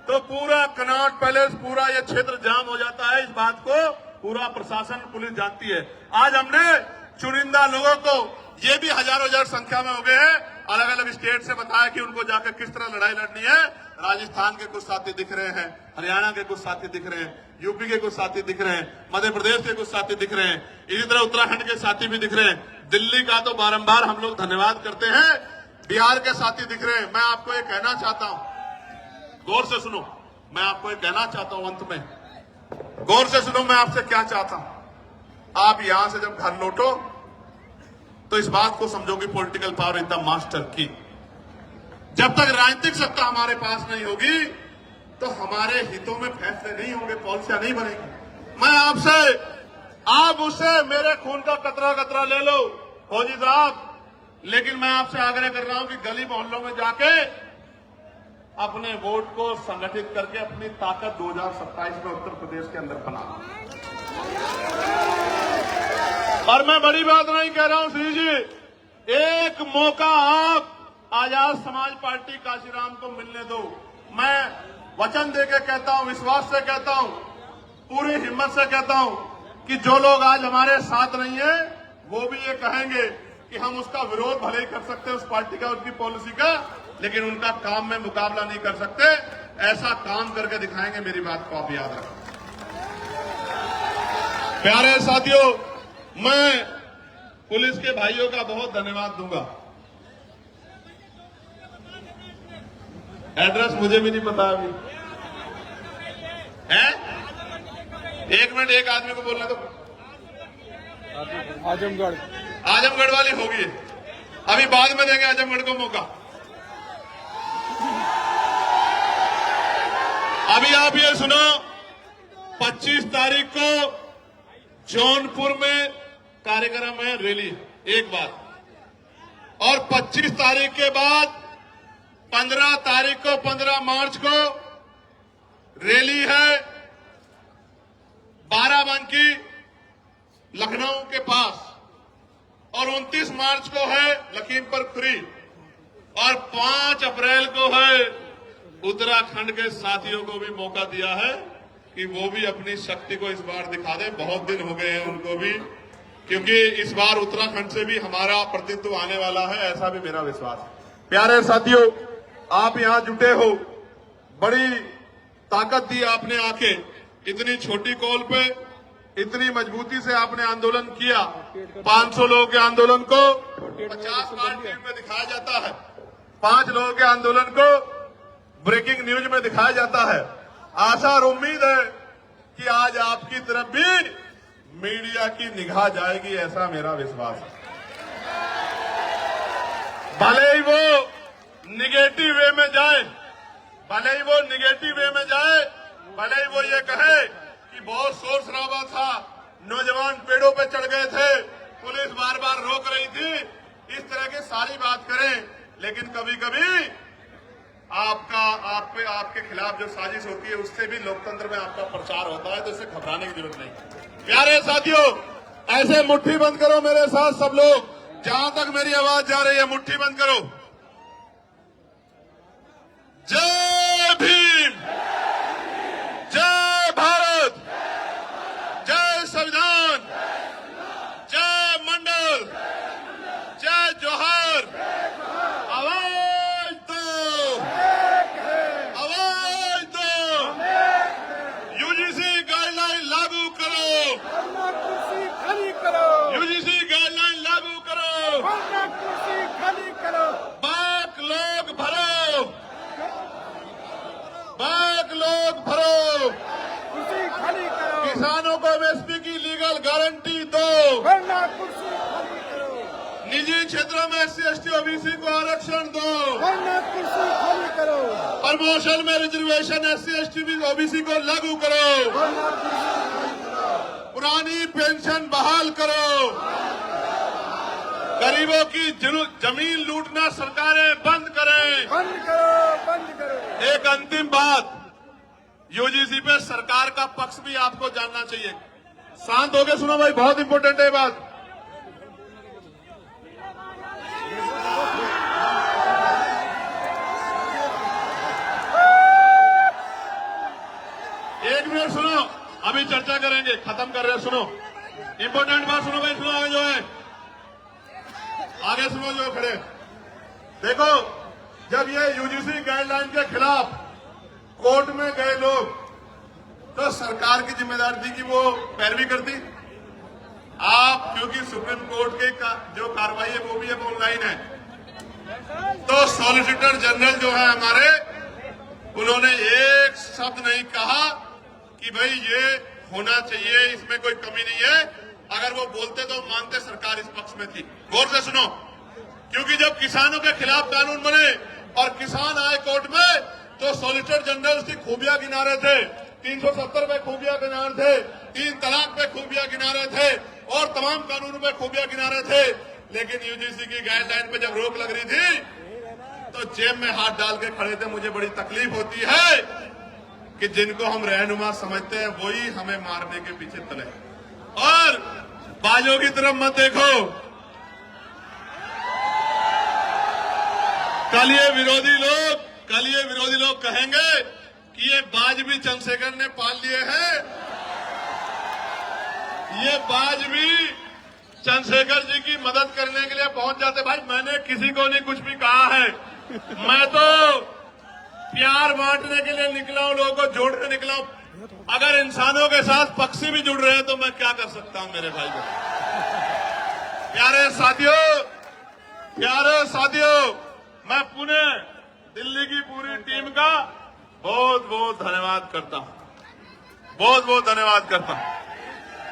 तो पूरा कनॉट पैलेस, पूरा ये क्षेत्र जाम हो जाता है। इस बात को पूरा प्रशासन, पुलिस जानती है। आज हमने चुनिंदा लोगों को, ये भी हजारों संख्या में हो गए हैं, अलग अलग स्टेट से बताया कि उनको जाकर किस तरह लड़ाई लड़नी है। राजस्थान के कुछ साथी दिख रहे हैं, हरियाणा के कुछ साथी दिख रहे हैं, यूपी के कुछ साथी दिख रहे हैं, मध्य प्रदेश के कुछ साथी दिख रहे हैं, इसी तरह उत्तराखंड के साथी भी दिख रहे हैं। दिल्ली का तो बारंबार हम लोग धन्यवाद करते हैं। बिहार के साथी दिख रहे हैं। मैं आपको ये कहना चाहता हूं, गौर से सुनो, मैं आपको ये कहना चाहता हूं, अंत में गौर से सुनो, मैं आपसे क्या चाहता हूं। आप यहां से जब घर लौटो तो इस बात को समझो कि political power is the master की। जब तक राजनीतिक सत्ता हमारे पास नहीं होगी तो हमारे हितों में फैसले नहीं होंगे, पॉलिसियां नहीं बनेगी। मैं आपसे, आप उससे मेरे खून का कतरा कतरा ले लो फौजी साहब, लेकिन मैं आपसे आग्रह कर रहा हूं कि गली मोहल्लों में जाके अपने वोट को संगठित करके अपनी ताकत 2027 में उत्तर प्रदेश के अंदर बना। और मैं बड़ी बात नहीं कह रहा हूं श्री जी, एक मौका आप आजाद समाज पार्टी काशीराम को मिलने दो। मैं वचन देके कहता हूं, विश्वास से कहता हूं, पूरी हिम्मत से कहता हूं कि जो लोग आज हमारे साथ नहीं है वो भी ये कहेंगे कि हम उसका विरोध भले ही कर सकते हैं, उस पार्टी का, उसकी पॉलिसी का, लेकिन उनका काम में मुकाबला नहीं कर सकते। ऐसा काम करके दिखाएंगे। मेरी बात को आप याद रखें। प्यारे साथियों, मैं पुलिस के भाइयों का बहुत धन्यवाद दूंगा। एड्रेस मुझे भी नहीं पता अभी है। 1 मिनट, एक आदमी को बोलने दो। आजमगढ़ वाली होगी, अभी बाद में देंगे आजमगढ़ को मौका। अभी आप ये सुनो, 25 तारीख को जौनपुर में कार्यक्रम है, रैली, एक बात। और 25 तारीख के बाद 15 तारीख को, 15 मार्च को रैली है बाराबंकी लखनऊ के पास, और 29 मार्च को है लखीमपुर खीरी, और 5 अप्रैल को है उत्तराखंड के साथियों को भी मौका दिया है कि वो भी अपनी शक्ति को इस बार दिखा दें। बहुत दिन हो गए हैं उनको भी, क्योंकि इस बार उत्तराखंड से भी हमारा प्रतिनिधित्व आने वाला है, ऐसा भी मेरा विश्वास है। प्यारे साथियों, आप यहाँ जुटे हो, बड़ी ताकत दी आपने आके, इतनी छोटी कॉल पे इतनी मजबूती से आपने आंदोलन किया। 500 लोगों के आंदोलन को 50 बार टीवी में दिखाया जाता है, 5 लोगों के आंदोलन को ब्रेकिंग न्यूज में दिखाया जाता है। आशा और उम्मीद है कि आज आपकी तरफ भी मीडिया की निगाह जाएगी, ऐसा मेरा विश्वास है। भले ही वो निगेटिव वे में जाए, भले ही वो निगेटिव वे में जाए, भले ही वो ये कहे कि बहुत शोर शराबा था, नौजवान पेड़ों पे चढ़ गए थे, पुलिस बार बार रोक रही थी, इस तरह की सारी बात करें, लेकिन कभी कभी आपके खिलाफ जो साजिश होती है उससे भी लोकतंत्र में आपका प्रचार होता है, तो इससे घबराने की जरूरत नहीं। प्यारे साथियों, ऐसे मुट्ठी बंद करो मेरे साथ सब लोग, जहां तक मेरी आवाज जा रही है मुट्ठी बंद करो। जय भीम, जय भारत, जय संविधान, जय मंडल, जय जोहर। आवाज दो, आवाज दो। यूजीसी गाइडलाइन लागू करो, कुर्सी खाली करो, यूजीसी गाइडलाइन लागू करो, कुर्सी खाली करो, बाक लोग भरो, बाक लोग भरो, कुर्सी खाली करो, किसानों को एमएसपी की लीगल गारंटी दो, वरना कुर्सी खाली करो, निजी क्षेत्रों में SC ST OBC को आरक्षण दो, वरना कुर्सी खाली करो, प्रमोशन में रिजर्वेशन SC ST OBC को लागू करो, वरना कुर्सी खाली करो, पुरानी पेंशन बहाल करो, गरीबों की जमीन लूटना सरकारें बंद करें। बंद करो, बंद करो। एक अंतिम बात, यूजीसी पे सरकार का पक्ष भी आपको जानना चाहिए। शांत होकर सुनो भाई, बहुत इंपॉर्टेंट है बात। एक मिनट सुनो, अभी चर्चा करेंगे, खत्म कर रहे हैं। सुनो, इंपॉर्टेंट बात सुनो भाई, सुनो। आगे जो है, आगे सुनो जो खड़े। देखो, जब ये यूजीसी गाइडलाइन के खिलाफ कोर्ट में गए लोग, तो सरकार की जिम्मेदारी थी कि वो पैरवी करती। आप क्योंकि सुप्रीम कोर्ट की जो कार्रवाई है वो भी अब ऑनलाइन है, तो सॉलिसिटर जनरल जो है हमारे, उन्होंने एक शब्द नहीं कहा कि भाई ये होना चाहिए, इसमें कोई कमी नहीं है। अगर वो बोलते तो मानते सरकार इस पक्ष में थी। गौर से सुनो, क्योंकि जब किसानों के खिलाफ कानून बने और किसान आए कोर्ट में, तो सॉलिसिटर जनरल की खूबियां गिना रहे थे, 370 पे खूबियां गिना रहे थे, 3 तलाक पे खूबियां गिना रहे थे और तमाम कानूनों पे खूबियां गिना रहे थे। लेकिन यूजीसी की गाइडलाइन पे जब रोक लग रही थी, तो जेब में हाथ डाल के खड़े थे। मुझे बड़ी तकलीफ होती है कि जिनको हम रहनुमा समझते हैं वही हमें मारने के पीछे तले। और बाजों की तरफ मत देखो, कल ये विरोधी लोग कहेंगे कि ये बाज भी चंद्रशेखर ने पाल लिए हैं, ये बाज भी चंद्रशेखर जी की मदद करने के लिए पहुंच जाते। भाई मैंने किसी को नहीं कुछ भी कहा है, मैं तो प्यार बांटने के लिए निकला हूं, लोगों को जोड़ने निकला हूं। अगर इंसानों के साथ पक्षी भी जुड़ रहे हैं तो मैं क्या कर सकता हूं मेरे भाई को। प्यारे साथियों, मैं पुनः दिल्ली की पूरी टीम का बहुत बहुत धन्यवाद करता हूं, बहुत बहुत धन्यवाद करता हूं।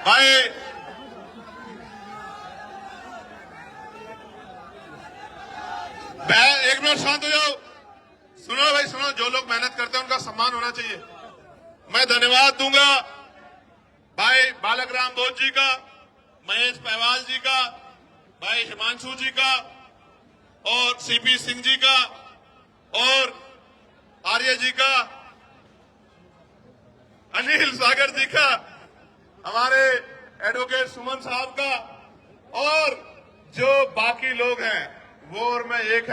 भाई एक मिनट शांत हो जाओ, सुनो भाई सुनो। जो लोग मेहनत करते हैं उनका सम्मान होना चाहिए। मैं धन्यवाद दूंगा भाई बालक राम बोस जी का, महेश पहवाल जी का, भाई हिमांशु जी का और सीपी सिंह जी का और आर्य जी का, अनिल सागर जी का, हमारे एडवोकेट सुमन साहब का, और जो बाकी लोग हैं वो और मैं एक